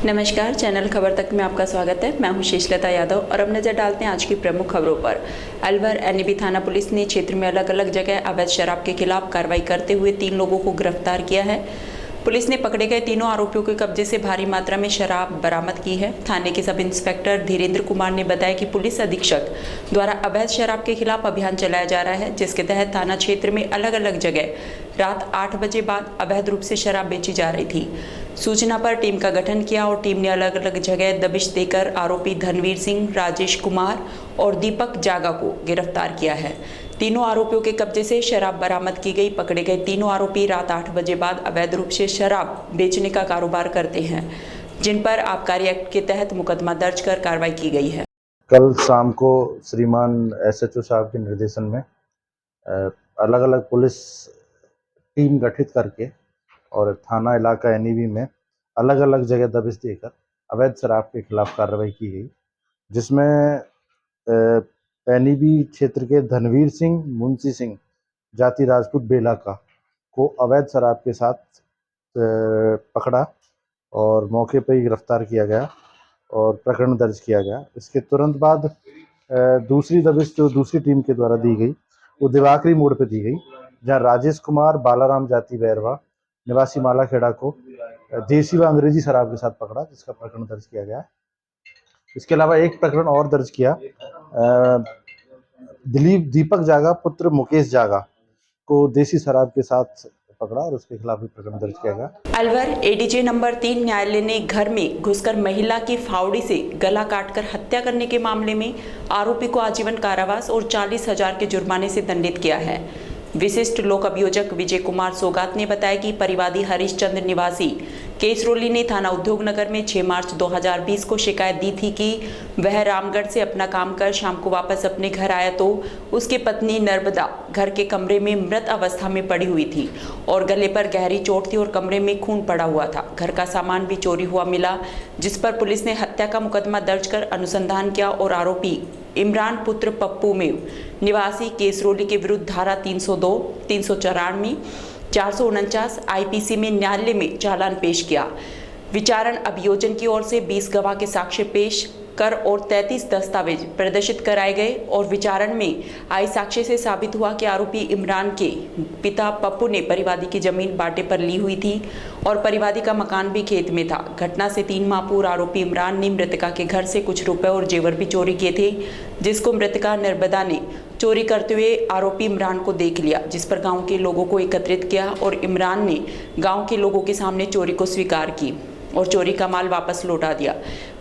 नमस्कार, चैनल खबर तक में आपका स्वागत है। मैं हूं शेषलता यादव और अब नजर डालते हैं आज की प्रमुख खबरों पर। अलवर एनएबी थाना पुलिस ने क्षेत्र में अलग अलग जगह अवैध शराब के खिलाफ कार्रवाई करते हुए 3 लोगों को गिरफ्तार किया है। पुलिस ने पकड़े गए तीनों आरोपियों के कब्जे से भारी मात्रा में शराब बरामद की है। थाने के सब इंस्पेक्टर धीरेन्द्र कुमार ने बताया कि पुलिस अधीक्षक द्वारा अवैध शराब के खिलाफ अभियान चलाया जा रहा है, जिसके तहत थाना क्षेत्र में अलग अलग जगह रात 8 बजे बाद अवैध रूप से शराब बेची जा रही थी। सूचना पर टीम का गठन किया और टीम ने अलग अलग जगह दबिश देकर आरोपी धनवीर सिंह, राजेश कुमार और दीपक जागा को गिरफ्तार किया है। तीनों आरोपियों के कब्जे से शराब बरामद की गई। पकड़े गए तीनों आरोपी रात 8 बजे बाद अवैध रूप से शराब बेचने का कारोबार करते हैं, जिन पर आबकारी एक्ट के तहत मुकदमा दर्ज कर कार्रवाई की गई है। कल शाम को श्रीमान एसएचओ साहब के निर्देशन में अलग अलग पुलिस टीम गठित करके और थाना इलाका एनईबी में अलग अलग जगह दबिश देकर अवैध शराब के खिलाफ कार्रवाई की गई, जिसमें एनईबी क्षेत्र के धनवीर सिंह, मुंशी सिंह जाति राजपूत बेला को अवैध शराब के साथ पकड़ा और मौके पर ही गिरफ्तार किया गया और प्रकरण दर्ज किया गया। इसके तुरंत बाद दूसरी दबिश जो दूसरी टीम के द्वारा दी गई वो दिवाकरी मोड़ पर दी गई, जहां राजेश कुमार बालाराम जाति बैरवा निवासी मालाखेड़ा को देसी व अंग्रेजी शराब के साथ पकड़ा, जिसका प्रकरण दर्ज किया गया। इसके अलावा एक प्रकरण और दर्ज किया, दीपक जागा पुत्र मुकेश जागा को देसी शराब के साथ पकड़ा और उसके खिलाफ भी प्रकरण दर्ज किया गया। अलवर एडीजे नंबर 3 न्यायालय ने घर में घुसकर महिला की फावड़ी से गला काटकर हत्या करने के मामले में आरोपी को आजीवन कारावास और 40,000 के जुर्माने से दंडित किया है। विशिष्ट लोक अभियोजक विजय कुमार सोगात ने बताया कि परिवादी हरिश्चंद्र निवासी केसरोली ने थाना उद्योग नगर में 6 मार्च 2020 को शिकायत दी थी कि वह रामगढ़ से अपना काम कर शाम को वापस अपने घर आया तो उसकी पत्नी नर्मदा घर के कमरे में मृत अवस्था में पड़ी हुई थी और गले पर गहरी चोट थी और कमरे में खून पड़ा हुआ था। घर का सामान भी चोरी हुआ मिला, जिस पर पुलिस ने हत्या का मुकदमा दर्ज कर अनुसंधान किया और आरोपी इमरान पुत्र पप्पू में निवासी केसरोली के विरुद्ध धारा 302, 394, 449 आईपीसी में न्यायालय में चालान पेश किया। विचारण अभियोजन की ओर से 20 गवाह के साक्ष्य पेश कर और 33 दस्तावेज प्रदर्शित कराए गए और विचारण में आई साक्ष्य से साबित हुआ कि आरोपी इमरान के पिता पप्पू ने परिवादी की जमीन बांटे पर ली हुई थी और परिवादी का मकान भी खेत में था। घटना से 3 माह पूर्व आरोपी इमरान ने मृतका के घर से कुछ रुपए और जेवर भी चोरी किए थे, जिसको मृतका नर्मदा ने चोरी करते हुए आरोपी इमरान को देख लिया, जिस पर गांव के लोगों को एकत्रित किया और इमरान ने गांव के लोगों के सामने चोरी को स्वीकार की और चोरी का माल वापस लौटा दिया।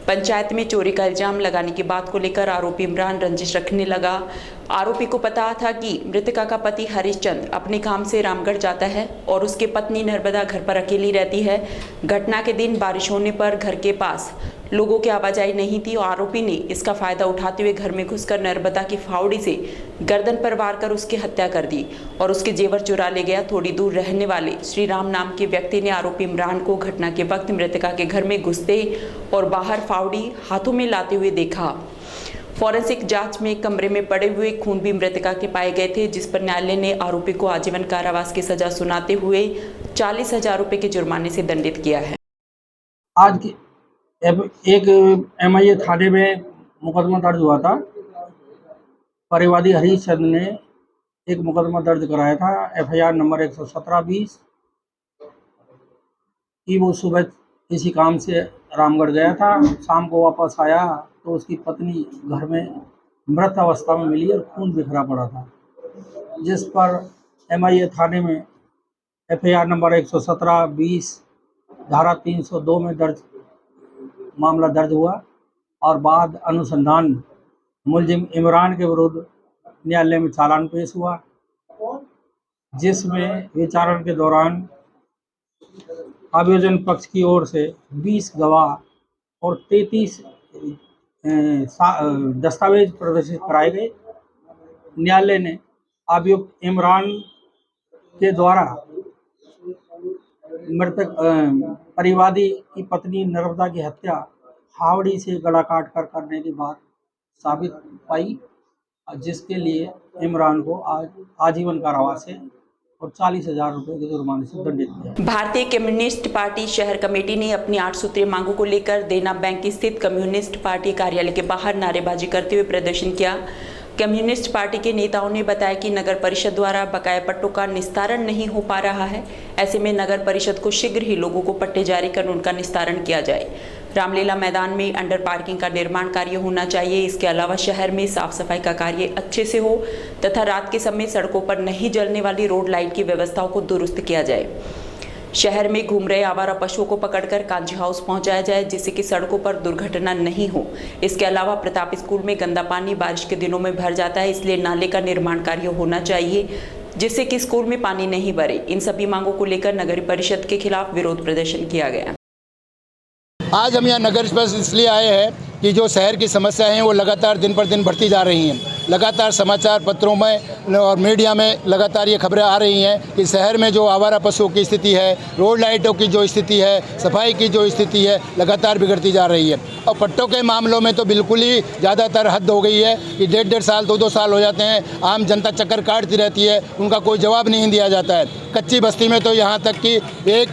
पंचायत में चोरी का इल्जाम लगाने की बात को लेकर आरोपी इमरान रंजिश रखने लगा। आरोपी को पता था कि मृतका का पति हरिश्चंद्र अपने काम से रामगढ़ जाता है और उसकी पत्नी नर्मदा घर पर अकेली रहती है। घटना के दिन बारिश होने पर घर के पास लोगों की आवाजाही नहीं थी और आरोपी ने इसका फायदा उठाते हुए घर में घुसकर नर्मदा की फावड़ी से गर्दन पर वार कर उसकी हत्या कर दी और उसके जेवर चुरा ले गया। थोड़ी दूर रहने वाले श्री राम नाम के व्यक्ति ने आरोपी इमरान को घटना के वक्त मृतका के घर में घुसते और बाहर फावड़ी हाथों में लाते हुए देखा। फॉरेंसिक जांच में कमरे में पड़े हुए खून भी मृतका के पाए गए थे, जिस पर न्यायालय ने आरोपी को आजीवन कारावास की सजा सुनाते हुए 40,000 रुपए के जुर्माने से दंडित किया है। आज एक एमआईए थाने में मुकदमा दर्ज हुआ था। परिवादी हरिश्चंद्र ने एक मुकदमा दर्ज कराया था एफआईआर नंबर 117/20 कि वो सुबह किसी काम से रामगढ़ गया था, शाम को वापस आया तो उसकी पत्नी घर में मृत अवस्था में मिली और खून बिखरा पड़ा था, जिस पर एमआईए थाने में एफआईआर नंबर 117/20 धारा 302 में मामला दर्ज हुआ और बाद अनुसंधान मुलजिम इमरान के विरुद्ध न्यायालय में चालान पेश हुआ, जिसमें विचारण के दौरान अभियोजन पक्ष की ओर से 20 गवाह और 33 दस्तावेज प्रदर्शित कराए गए। न्यायालय ने अभियुक्त इमरान के द्वारा मृतक परिवादी की पत्नी नर्मदा की हत्या फावड़ी से गला काट कर करने की बात साबित पाई, जिसके लिए इमरान को आजीवन कारावास से और 40,000 रुपये के जुर्माने से दंडित किया। भारतीय कम्युनिस्ट पार्टी शहर कमेटी ने अपनी 8 सूत्रीय मांगों को लेकर देना बैंक स्थित कम्युनिस्ट पार्टी कार्यालय के बाहर नारेबाजी करते हुए प्रदर्शन किया। कम्युनिस्ट पार्टी के नेताओं ने बताया कि नगर परिषद द्वारा बकाया पट्टों का निस्तारण नहीं हो पा रहा है। ऐसे में नगर परिषद को शीघ्र ही लोगों को पट्टे जारी कर उनका निस्तारण किया जाए। रामलीला मैदान में अंडर पार्किंग का निर्माण कार्य होना चाहिए। इसके अलावा शहर में साफ सफाई का कार्य अच्छे से हो तथा रात के समय सड़कों पर नहीं जलने वाली रोड लाइट की व्यवस्थाओं को दुरुस्त किया जाए। शहर में घूम रहे आवारा पशुओं को पकड़कर कांजी हाउस पहुंचाया जाए जिससे कि सड़कों पर दुर्घटना नहीं हो। इसके अलावा प्रताप स्कूल में गंदा पानी बारिश के दिनों में भर जाता है, इसलिए नाले का निर्माण कार्य होना चाहिए जिससे कि स्कूल में पानी नहीं भरे। इन सभी मांगों को लेकर नगर परिषद के खिलाफ विरोध प्रदर्शन किया गया। आज हम यहाँ नगर परिषद इसलिए आए हैं कि जो शहर की समस्याएं हैं वो लगातार दिन पर दिन बढ़ती जा रही हैं। लगातार समाचार पत्रों में और मीडिया में लगातार ये खबरें आ रही हैं कि शहर में जो आवारा पशुओं की स्थिति है, रोड लाइटों की जो स्थिति है, सफाई की जो स्थिति है, लगातार बिगड़ती जा रही है। और पट्टों के मामलों में तो बिल्कुल ही ज़्यादातर हद हो गई है कि 1.5 साल 2-2 साल हो जाते हैं, आम जनता चक्कर काटती रहती है, उनका कोई जवाब नहीं दिया जाता है। कच्ची बस्ती में तो यहाँ तक कि एक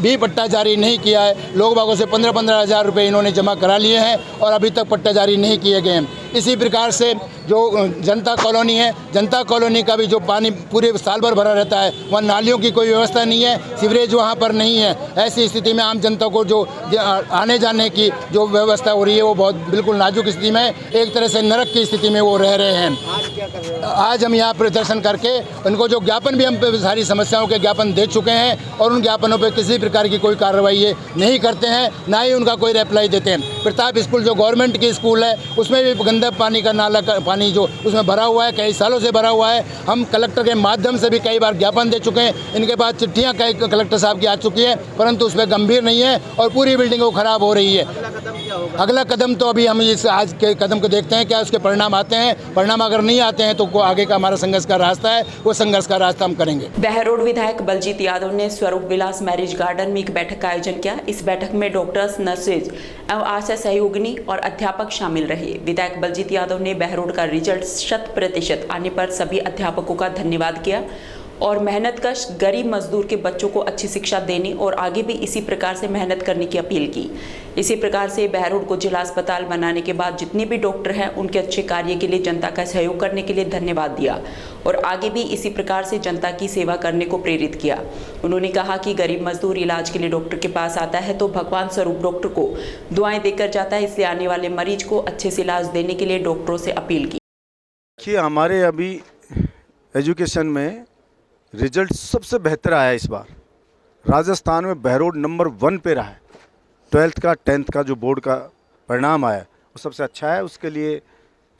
भी पट्टा जारी नहीं किया है। लोग बागों से 15-15 हज़ार रुपये इन्होंने जमा करा लिए हैं और अभी तक पट्टा जारी नहीं किए गए हैं। इसी प्रकार से जो जनता कॉलोनी है, जनता कॉलोनी का भी जो पानी पूरे साल भर भरा रहता है, वहाँ नालियों की कोई व्यवस्था नहीं है, सीवरेज वहाँ पर नहीं है। ऐसी स्थिति में आम जनता को जो आने जाने की जो व्यवस्था हो रही है वो बहुत बिल्कुल नाजुक स्थिति में, एक तरह से नरक की स्थिति में वो रह रहे हैं। आज हम यहाँ प्रदर्शन करके उनको जो ज्ञापन भी हम सारी समस्याओं के ज्ञापन दे चुके हैं और उन ज्ञापनों पर किसी प्रकार की कोई कार्रवाई ये नहीं करते हैं, ना ही उनका कोई रिप्लाई देते हैं। प्रताप स्कूल जो गवर्नमेंट की स्कूल है उसमें भी गंदा पानी का नाला का पानी जो उसमें भरा हुआ है, कई सालों से भरा हुआ है। हम कलेक्टर के माध्यम से भी कई बार ज्ञापन दे चुके हैं, इनके पास चिट्ठियां कई कलेक्टर साहब की आ चुकी है, परंतु उस पर गंभीर नहीं है और पूरी बिल्डिंग वो खराब हो रही है। अगला कदम तो अभी हम इस आज के कदम को देखते हैं क्या उसके परिणाम आते हैं। परिणाम अगर नहीं आते हैं तो आगे का हमारा संघर्ष का रास्ता है, वो संघर्ष का रास्ता हम करेंगे। बहरोड विधायक बलजीत यादव ने स्वरूप विलास मैरिज गार्डन में एक बैठक का आयोजन किया। इस बैठक में डॉक्टर्स, नर्सेज एवं आशा सहयोगिनी और अध्यापक शामिल रहे। विधायक बलजीत यादव ने बहरोड का रिजल्ट 100% आने पर सभी अध्यापकों का धन्यवाद किया और मेहनतकश गरीब मजदूर के बच्चों को अच्छी शिक्षा देने और आगे भी इसी प्रकार से मेहनत करने की अपील की। इसी प्रकार से बहरोड को जिला अस्पताल बनाने के बाद जितने भी डॉक्टर हैं उनके अच्छे कार्य के लिए जनता का सहयोग करने के लिए धन्यवाद दिया और आगे भी इसी प्रकार से जनता की सेवा करने को प्रेरित किया। उन्होंने कहा कि गरीब मजदूर इलाज के लिए डॉक्टर के पास आता है तो भगवान स्वरूप डॉक्टर को दुआएं देकर जाता है, इसलिए आने वाले मरीज को अच्छे से इलाज देने के लिए डॉक्टरों से अपील की। कि हमारे अभी एजुकेशन में रिजल्ट सबसे बेहतर आया इस बार। राजस्थान में बहरोड नंबर 1 पे रहा है। 12th का 10th का जो बोर्ड का परिणाम आया वो सबसे अच्छा है। उसके लिए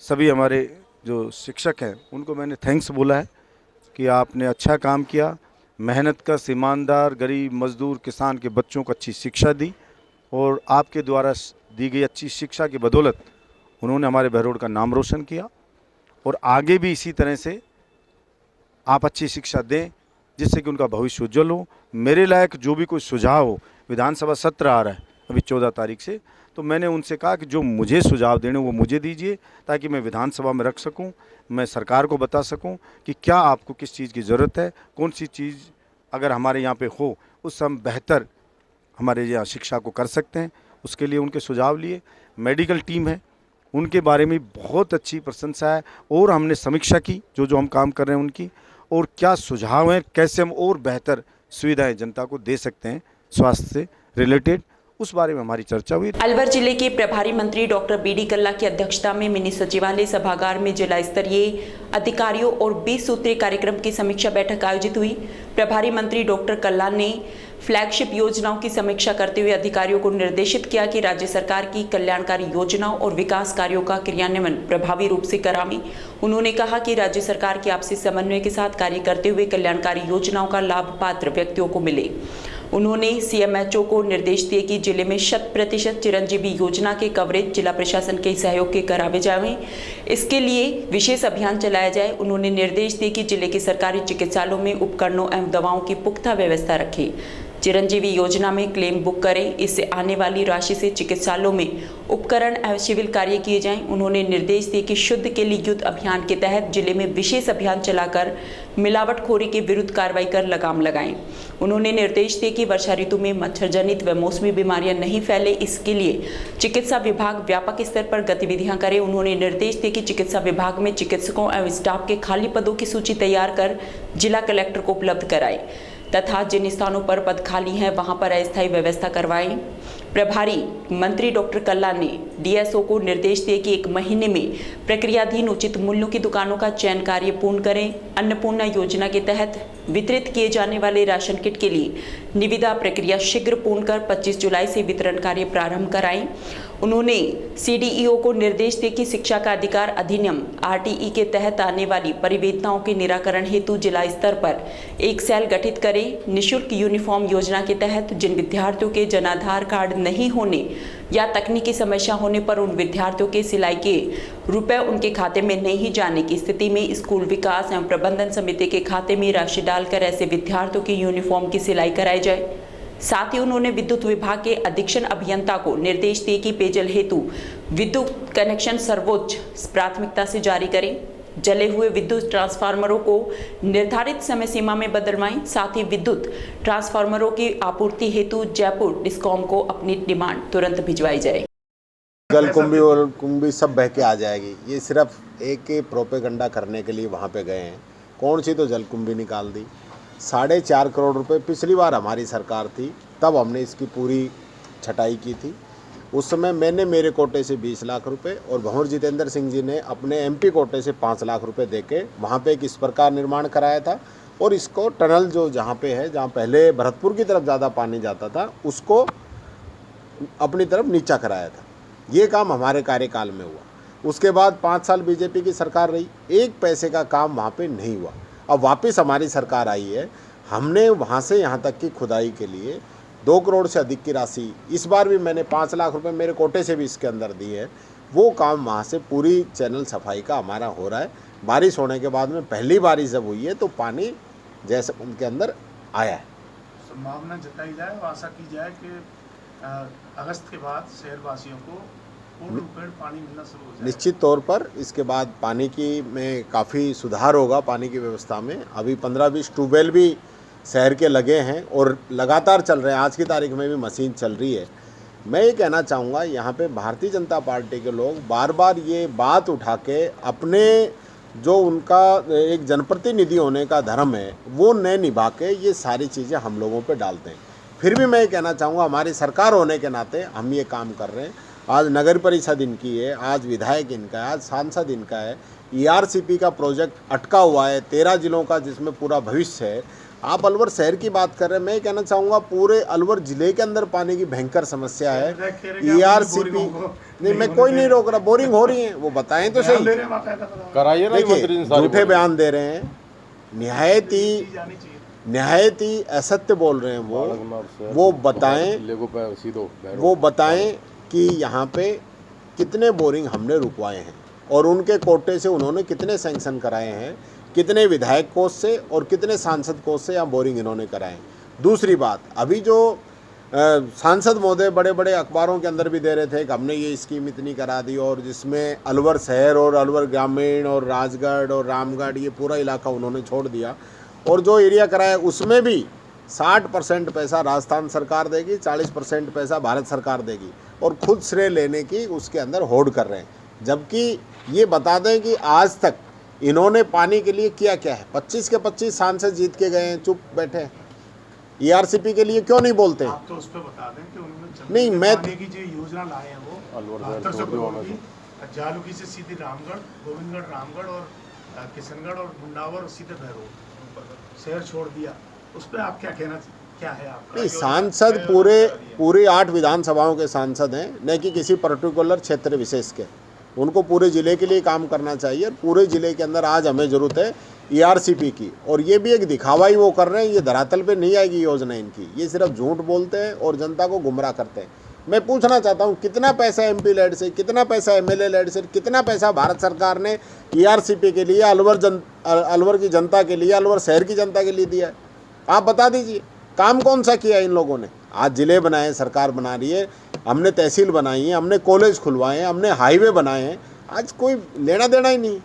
सभी हमारे जो शिक्षक हैं उनको मैंने थैंक्स बोला है कि आपने अच्छा काम किया, मेहनत का ईमानदार गरीब मजदूर किसान के बच्चों को अच्छी शिक्षा दी और आपके द्वारा दी गई अच्छी शिक्षा की बदौलत उन्होंने हमारे बहरोड का नाम रोशन किया और आगे भी इसी तरह से आप अच्छी शिक्षा दें जिससे कि उनका भविष्य उज्जवल हो। मेरे लायक जो भी कोई सुझाव हो, विधानसभा सत्र आ रहा है अभी 14 तारीख से, तो मैंने उनसे कहा कि जो मुझे सुझाव देने वो मुझे दीजिए ताकि मैं विधानसभा में रख सकूं, मैं सरकार को बता सकूं कि क्या आपको किस चीज़ की ज़रूरत है, कौन सी चीज़ अगर हमारे यहाँ पे हो उससे हम बेहतर हमारे यहाँ शिक्षा को कर सकते हैं। उसके लिए उनके सुझाव लिए। मेडिकल टीम है उनके बारे में बहुत अच्छी प्रशंसा है और हमने समीक्षा की जो हम काम कर रहे हैं उनकी, और क्या सुझाव हैं कैसे हम और बेहतर सुविधाएं जनता को दे सकते हैं स्वास्थ्य से रिलेटेड, उस बारे में हमारी चर्चा हुई। अलवर जिले के प्रभारी मंत्री डॉक्टर बीडी कल्ला की अध्यक्षता में मिनी सचिवालय सभागार में जिला स्तरीय अधिकारियों और 20 सूत्रीय कार्यक्रम की समीक्षा बैठक आयोजित हुई। प्रभारी मंत्री डॉक्टर कल्ला ने फ्लैगशिप योजनाओं की समीक्षा करते हुए अधिकारियों को निर्देशित किया कि राज्य सरकार की कल्याणकारी योजनाओं और विकास कार्यों का क्रियान्वयन प्रभावी रूप से करावें। उन्होंने कहा कि राज्य सरकार के आपसी समन्वय के साथ कार्य करते हुए कल्याणकारी योजनाओं का लाभ पात्र व्यक्तियों को मिले। उन्होंने सीएमएचओ को निर्देश दिए कि जिले में 100% चिरंजीवी योजना के कवरेज जिला प्रशासन के सहयोग के करावे जाएं। इसके लिए विशेष अभियान चलाया जाए। उन्होंने निर्देश दिए कि जिले के सरकारी चिकित्सालयों में उपकरणों एवं दवाओं की पुख्ता व्यवस्था रखें। चिरंजीवी योजना में क्लेम बुक करें, इससे आने वाली राशि से चिकित्सालयों में उपकरण एवं सिविल कार्य किए जाएं। उन्होंने निर्देश दिए कि शुद्ध के लिए युद्ध अभियान के तहत जिले में विशेष अभियान चलाकर मिलावटखोरी के विरुद्ध कार्रवाई कर लगाम लगाएं। उन्होंने निर्देश दिए कि वर्षा ऋतु में मच्छर जनित व मौसमी बीमारियां नहीं फैले, इसके लिए चिकित्सा विभाग व्यापक स्तर पर गतिविधियां करे। उन्होंने निर्देश दिए कि चिकित्सा विभाग में चिकित्सकों एवं स्टाफ के खाली पदों की सूची तैयार कर जिला कलेक्टर को उपलब्ध कराए तथा जिन स्थानों पर पद खाली हैं वहां पर अस्थायी व्यवस्था करवाएं। प्रभारी मंत्री डॉक्टर कल्ला ने डीएसओ को निर्देश दिए कि 1 महीने में प्रक्रियाधीन उचित मूल्यों की दुकानों का चयन कार्य पूर्ण करें। अन्नपूर्णा योजना के तहत वितरित किए जाने वाले राशन किट के लिए निविदा प्रक्रिया शीघ्र पूर्ण कर 25 जुलाई से वितरण कार्य प्रारंभ कराएं। उन्होंने सीडीईओ को निर्देश दिए कि शिक्षा का अधिकार अधिनियम आरटीई के तहत आने वाली परिवेदनाओं के निराकरण हेतु जिला स्तर पर एक सेल गठित करें। निःशुल्क यूनिफॉर्म योजना के तहत जिन विद्यार्थियों के जनाधार कार्ड नहीं होने या तकनीकी समस्या होने पर उन विद्यार्थियों के सिलाई के रुपए उनके खाते में नहीं जाने की स्थिति में स्कूल विकास एवं प्रबंधन समिति के खाते में राशि डालकर ऐसे विद्यार्थियों की यूनिफॉर्म की सिलाई कराई जाए। साथ ही उन्होंने विद्युत विभाग के अधीक्षण अभियंता को निर्देश दिए कि पेयजल हेतु विद्युत कनेक्शन सर्वोच्च प्राथमिकता से जारी करें। जले हुए विद्युत ट्रांसफार्मरों को निर्धारित समय सीमा में बदलवाएं। साथ ही विद्युत ट्रांसफार्मरों की आपूर्ति हेतु जयपुर डिस्कॉम को अपनी डिमांड तुरंत भिजवाई जाए। जलकुंभी और कुंभी सब बह के आ जाएगी। ये सिर्फ एक प्रोपेगंडा करने के लिए वहाँ पे गए हैं। कौन सी तो जलकुंभी निकाल दी। 4.5 करोड़ रुपए पिछली बार हमारी सरकार थी, तब हमने इसकी पूरी छटाई की थी। उस समय मैंने मेरे कोटे से 20 लाख रुपए और भंवर जितेंद्र सिंह जी ने अपने एमपी कोटे से 5 लाख रुपए देके वहाँ पे एक इस प्रकार निर्माण कराया था और इसको टनल जो जहाँ पे है, जहाँ पहले भरतपुर की तरफ ज़्यादा पानी जाता था, उसको अपनी तरफ नीचा कराया था। ये काम हमारे कार्यकाल में हुआ। उसके बाद 5 साल बीजेपी की सरकार रही, 1 पैसे का काम वहाँ पे नहीं हुआ। अब वापस हमारी सरकार आई है, हमने वहाँ से यहाँ तक की खुदाई के लिए 2 करोड़ से अधिक की राशि, इस बार भी मैंने 5 लाख रुपए मेरे कोटे से भी इसके अंदर दिए हैं। वो काम वहाँ से पूरी चैनल सफाई का हमारा हो रहा है। बारिश होने के बाद में पहली बारिश जब हुई है तो पानी जैसे उनके अंदर आया है। संभावना जताई जाए और आशा की जाए कि अगस्त के बाद शहरवासियों को पूर्ण रूप में पानी मिलना शुरू हो जाए। निश्चित तौर पर इसके बाद पानी की में काफ़ी सुधार होगा। पानी की व्यवस्था में अभी 15-20 ट्यूबवेल भी शहर के लगे हैं और लगातार चल रहे हैं। आज की तारीख में भी मशीन चल रही है। मैं ये कहना चाहूँगा, यहाँ पे भारतीय जनता पार्टी के लोग बार बार ये बात उठा के अपने जो उनका एक जनप्रतिनिधि होने का धर्म है वो न निभा के ये सारी चीज़ें हम लोगों पे डालते हैं। फिर भी मैं ये कहना चाहूँगा, हमारी सरकार होने के नाते हम ये काम कर रहे हैं। आज नगर परिषद इनकी है, आज विधायक इनका है, आज सांसद इनका है। ERCP का प्रोजेक्ट अटका हुआ है 13 जिलों का, जिसमें पूरा भविष्य है। आप अलवर शहर की बात कर रहे हैं, मैं कहना चाहूँगा पूरे अलवर जिले के अंदर पानी की भयंकर समस्या है। ERCP नहीं, मैं कोई नहीं रोक रहा, बोरिंग हो रही है, वो बताएं तो सही। देखिए झूठे बयान दे रहे हैं, निहायत ही असत्य बोल रहे हैं। वो बताएं कि यहाँ पे कितने बोरिंग हमने रुकवाए हैं और उनके कोटे से उन्होंने कितने सैंक्शन कराए हैं, कितने विधायक कोष से और कितने सांसद कोष से यहाँ बोरिंग इन्होंने कराए। दूसरी बात, अभी जो सांसद महोदय बड़े बड़े अखबारों के अंदर भी दे रहे थे कि हमने ये स्कीम इतनी करा दी और जिसमें अलवर शहर और अलवर ग्रामीण और राजगढ़ और रामगढ़ ये पूरा इलाका उन्होंने छोड़ दिया। और जो एरिया कराया उसमें भी 60% पैसा राजस्थान सरकार देगी, 40% पैसा भारत सरकार देगी और खुद श्रेय लेने की उसके अंदर होड़ कर रहे हैं। जबकि ये बता दें कि आज तक इन्होंने पानी के लिए किया क्या है। 25 के 25 सांसद जीत के गए हैं, चुप बैठे हैं। ERCP के लिए क्यों नहीं बोलते? आप तो उस पर बता दें कि उन्होंने नहीं, मैं पानी की जो योजना लाए हैं वो 72 करोड़ की जालुकी से सीधे रामगढ़, गोविंदगढ़, रामगढ़ और किशनगढ़ और मुंडावर सीधे भैरों शहर छोड़ दिया। उस पर आप क्या कहना, क्या है आपका? नहीं, सांसद पूरे 8 विधानसभाओं के सांसद हैं, न कि किसी पर्टिकुलर क्षेत्र विशेष के। उनको पूरे ज़िले के लिए काम करना चाहिए। पूरे ज़िले के अंदर आज हमें ज़रूरत है ERCP की, और ये भी एक दिखावा ही वो कर रहे हैं। ये धरातल पे नहीं आएगी योजना इनकी, ये सिर्फ झूठ बोलते हैं और जनता को गुमराह करते हैं। मैं पूछना चाहता हूँ, कितना पैसा MP लेड से, कितना पैसा MLA लेड से, कितना पैसा भारत सरकार ने ERCP के लिए अलवर की जनता के लिए, अलवर शहर की जनता के लिए दिया है? आप बता दीजिए। काम कौन सा किया इन लोगों ने? आज ज़िले बनाए, सरकार बना रही है, हमने तहसील बनाई है, हमने कॉलेज खुलवाए हैं, हमने हाईवे बनाए हैं, आज कोई लेना देना ही नहीं।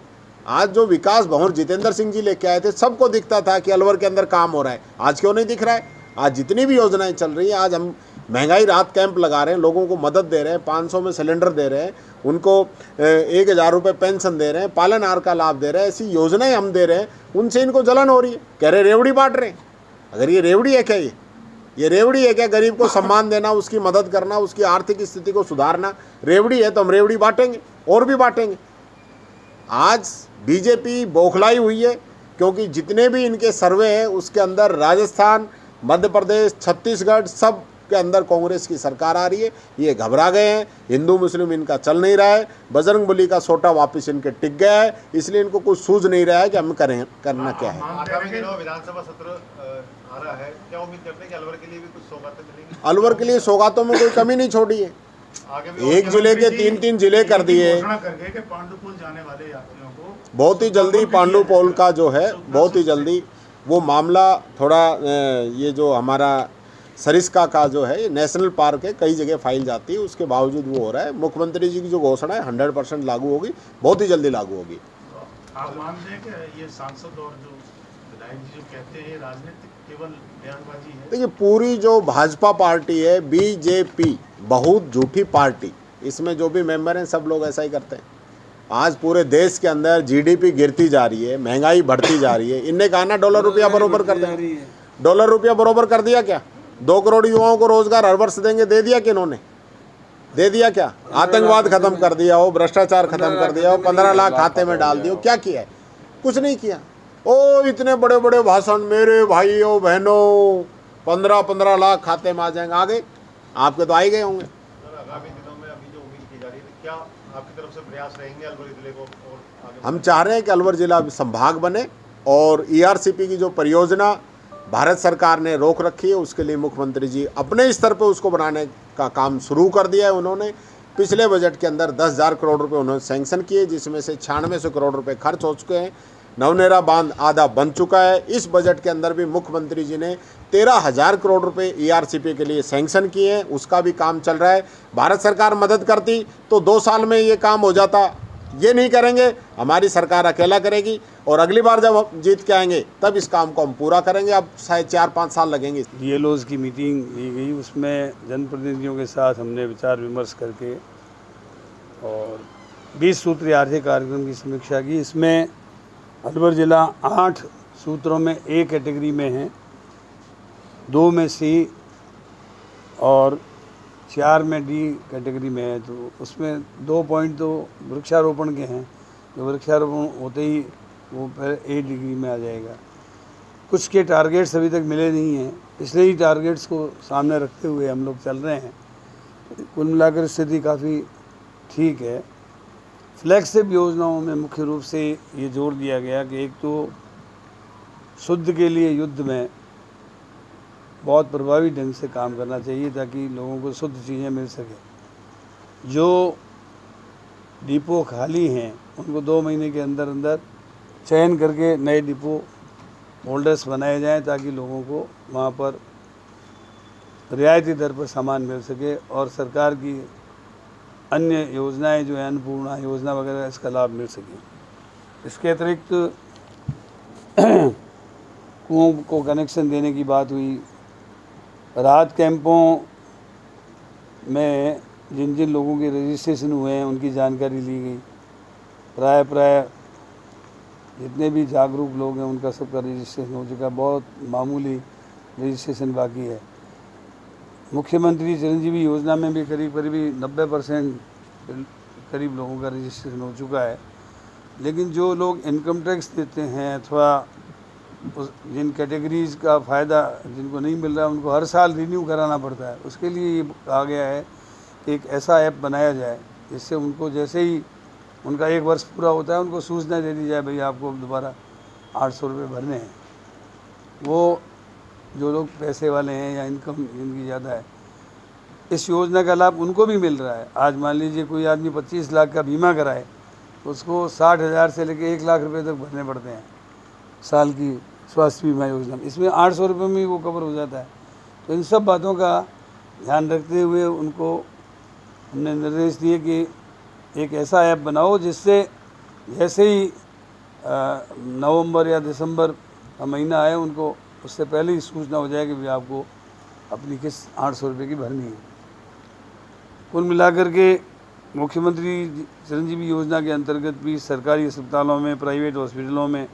आज जो विकास भवन जितेंद्र सिंह जी लेके आए थे, सबको दिखता था कि अलवर के अंदर काम हो रहा है, आज क्यों नहीं दिख रहा है? आज जितनी भी योजनाएं चल रही हैं, आज हम महंगाई राहत कैंप लगा रहे हैं, लोगों को मदद दे रहे हैं, 500 में सिलेंडर दे रहे हैं, उनको 1000 रुपये पेंशन दे रहे हैं, पालन आहार का लाभ दे रहे हैं, ऐसी योजनाएं हम दे रहे हैं, उनसे इनको जलन हो रही है, कह रहे रेवड़ी बांट रहे हैं। अगर ये रेवड़ी है क्या? ये रेवड़ी है क्या? गरीब को सम्मान देना, उसकी मदद करना, उसकी आर्थिक स्थिति को सुधारना रेवड़ी है तो हम रेवड़ी बांटेंगे और भी बांटेंगे। आज बीजेपी बौखलाई हुई है, क्योंकि जितने भी इनके सर्वे हैं उसके अंदर राजस्थान, मध्य प्रदेश, छत्तीसगढ़ सब के अंदर कांग्रेस की सरकार आ रही है। ये घबरा गए हैं, हिंदू मुस्लिम इनका चल नहीं रहा है, बजरंगबली का सोटा वापस इनके टिक गया है, इसलिए इनको कुछ सूझ नहीं रहा है कि हम करना क्या है। आगामी दिनों विधानसभा सत्र आ रहा है, क्या उम्मीद करते हैं कि अलवर के लिए भी कुछ सौगातें मिलेंगी? अलवर के लिए सौगातों में कोई कमी नहीं छोड़ी है, एक जिले के 3-3 जिले कर दिए। पांडुपुल जाने वाले यात्रियों को बहुत ही जल्दी पांडुपुल का जो है, बहुत ही जल्दी वो मामला थोड़ा ये जो हमारा सरिस्का का जो है, ये नेशनल पार्क है, कई जगह फाइल जाती है, उसके बावजूद वो हो रहा है। मुख्यमंत्री जी की जो घोषणा है 100% लागू होगी, बहुत ही जल्दी लागू होगी। आप मानते हैं कि ये सांसद और जो विधायक जी जो कहते हैं राजनीतिक केवल बयानबाजी है? देखिए, पूरी जो भाजपा पार्टी है, बीजेपी, बहुत झूठी पार्टी, इसमें जो भी मेंबर हैं सब लोग ऐसा ही करते हैं। आज पूरे देश के अंदर जीडीपी गिरती जा रही है, महंगाई बढ़ती जा रही है। इनने कहा ना डॉलर रुपया बरोबर कर देंगे, डॉलर रुपया बरोबर कर दिया क्या? 2 करोड़ युवाओं को रोजगार हर वर्ष देंगे, दे दिया कि इन्होंने? दे दिया क्या? आतंकवाद खत्म कर दिया हो, भ्रष्टाचार खत्म कर दिया हो, 15 लाख खाते में डाल दिया हो, क्या किया है? कुछ नहीं किया। ओ इतने बड़े बड़े भाषण, मेरे भाइयों बहनों 15-15 लाख खाते में आ जाएंगे, आगे आपके तो आ ही गए होंगे। आगामी दिनों में अभी जो उम्मीद की जा रही है, क्या आपकी तरफ से प्रयास रहेंगे अलवर जिले को और आगे? हम चाह रहे हैं कि अलवर जिला संभाग बने, और ERCP की जो परियोजना भारत सरकार ने रोक रखी है, उसके लिए मुख्यमंत्री जी अपने स्तर पर उसको बनाने का काम शुरू कर दिया है। उन्होंने पिछले बजट के अंदर 10,000 करोड़ रुपए उन्होंने सैंक्शन किए, जिसमें से 9600 करोड़ रुपए खर्च हो चुके हैं। नवनेरा बांध आधा बन चुका है। इस बजट के अंदर भी मुख्यमंत्री जी ने 13,000 करोड़ रुपए ERCP के लिए सैंक्शन किए हैं, उसका भी काम चल रहा है। भारत सरकार मदद करती तो 2 साल में ये काम हो जाता, ये नहीं करेंगे, हमारी सरकार अकेला करेगी, और अगली बार जब हम जीत के आएंगे तब इस काम को हम पूरा करेंगे। अब शायद 4-5 साल लगेंगे। DLOs की मीटिंग ली गई, उसमें जनप्रतिनिधियों के साथ हमने विचार विमर्श करके और 20 सूत्रीय आर्थिक कार्यक्रम की समीक्षा की। इसमें अलवर जिला 8 सूत्रों में A कैटेगरी में है, 2 में C और 4 में D कैटेगरी में है। तो उसमें 2 पॉइंट तो वृक्षारोपण के हैं, जो वृक्षारोपण होते ही वो फिर A डिग्री में आ जाएगा। कुछ के टारगेट्स अभी तक मिले नहीं हैं, इसलिए ही टारगेट्स को सामने रखते हुए हम लोग चल रहे हैं। कुल मिलाकर स्थिति काफ़ी ठीक है। फ्लैगशिप योजनाओं में मुख्य रूप से ये जोर दिया गया कि एक तो शुद्ध के लिए युद्ध में बहुत प्रभावी ढंग से काम करना चाहिए, ताकि लोगों को शुद्ध चीज़ें मिल सके। जो डिपो खाली हैं उनको 2 महीने के अंदर अंदर चयन करके नए डिपो होल्डर्स बनाए जाएं, ताकि लोगों को वहाँ पर रियायती दर पर सामान मिल सके, और सरकार की अन्य योजनाएं जो है, अन्नपूर्णा योजना वगैरह, इसका लाभ मिल सके। इसके अतिरिक्त कुओं को कनेक्शन देने की बात हुई। राहत कैंपों में जिन जिन लोगों के रजिस्ट्रेशन हुए हैं उनकी जानकारी ली गई। प्राय जितने भी जागरूक लोग हैं उनका सबका रजिस्ट्रेशन हो चुका है, बहुत मामूली रजिस्ट्रेशन बाकी है। मुख्यमंत्री चिरंजीवी योजना में भी करीब 90% करीब लोगों का रजिस्ट्रेशन हो चुका है। लेकिन जो लोग इनकम टैक्स देते हैं अथवा जिन कैटेगरीज़ का फ़ायदा जिनको नहीं मिल रहा है, उनको हर साल रिन्यू कराना पड़ता है। उसके लिए ये कहा गया है कि एक ऐसा ऐप बनाया जाए जिससे उनको जैसे ही उनका 1 वर्ष पूरा होता है उनको सूचना दे दी जाए, भाई आपको दोबारा 800 रुपये भरने हैं। वो जो लोग पैसे वाले हैं या इनकम जिनकी ज़्यादा है, इस योजना का लाभ उनको भी मिल रहा है। आज मान लीजिए कोई आदमी 25 लाख का बीमा कराए तो उसको 60,000 से लेकर 1 लाख रुपए तक भरने पड़ते हैं साल की स्वास्थ्य बीमा योजना में। इसमें 800 रुपये में ही वो कवर हो जाता है। तो इन सब बातों का ध्यान रखते हुए उनको हमने निर्देश दिए कि एक ऐसा ऐप बनाओ जिससे जैसे ही नवंबर या दिसंबर का महीना आए उनको उससे पहले ही सूचना हो जाए कि भी आपको अपनी किस्त 800 रुपये की भरनी है। कुल मिलाकर के मुख्यमंत्री चिरंजीवी योजना के अंतर्गत भी सरकारी अस्पतालों में, प्राइवेट हॉस्पिटलों में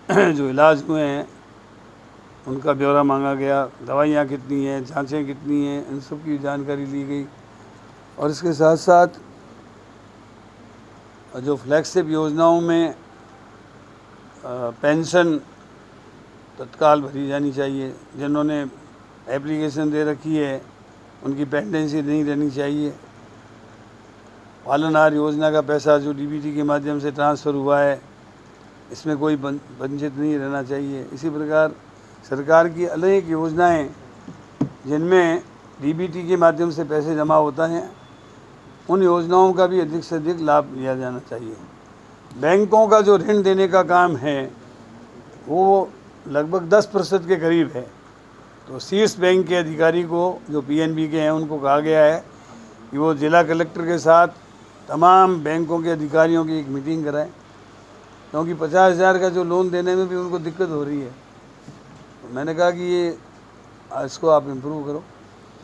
जो इलाज हुए हैं उनका ब्यौरा मांगा गया, दवाइयाँ कितनी हैं, जांचें कितनी हैं, इन सब की जानकारी ली गई। और इसके साथ साथ जो फ्लैगशिप योजनाओं में पेंशन तत्काल भरी जानी चाहिए, जिन्होंने एप्लीकेशन दे रखी है उनकी पेंडेंसी नहीं रहनी चाहिए। पालनहार योजना का पैसा जो डीबीटी के माध्यम से ट्रांसफ़र हुआ है इसमें कोई वंचित नहीं रहना चाहिए। इसी प्रकार सरकार की अनेक योजनाएं जिनमें डीबीटी के माध्यम से पैसे जमा होता हैं उन योजनाओं का भी अधिक से अधिक लाभ लिया जाना चाहिए। बैंकों का जो ऋण देने का काम है वो लगभग 10% के करीब है। तो शीर्ष बैंक के अधिकारी को जो पीएनबी के हैं उनको कहा गया है कि वो जिला कलेक्टर के साथ तमाम बैंकों के अधिकारियों की एक मीटिंग कराएं, क्योंकि 50,000 का जो लोन देने में भी उनको दिक्कत हो रही है। तो मैंने कहा कि ये इसको आप इम्प्रूव करो।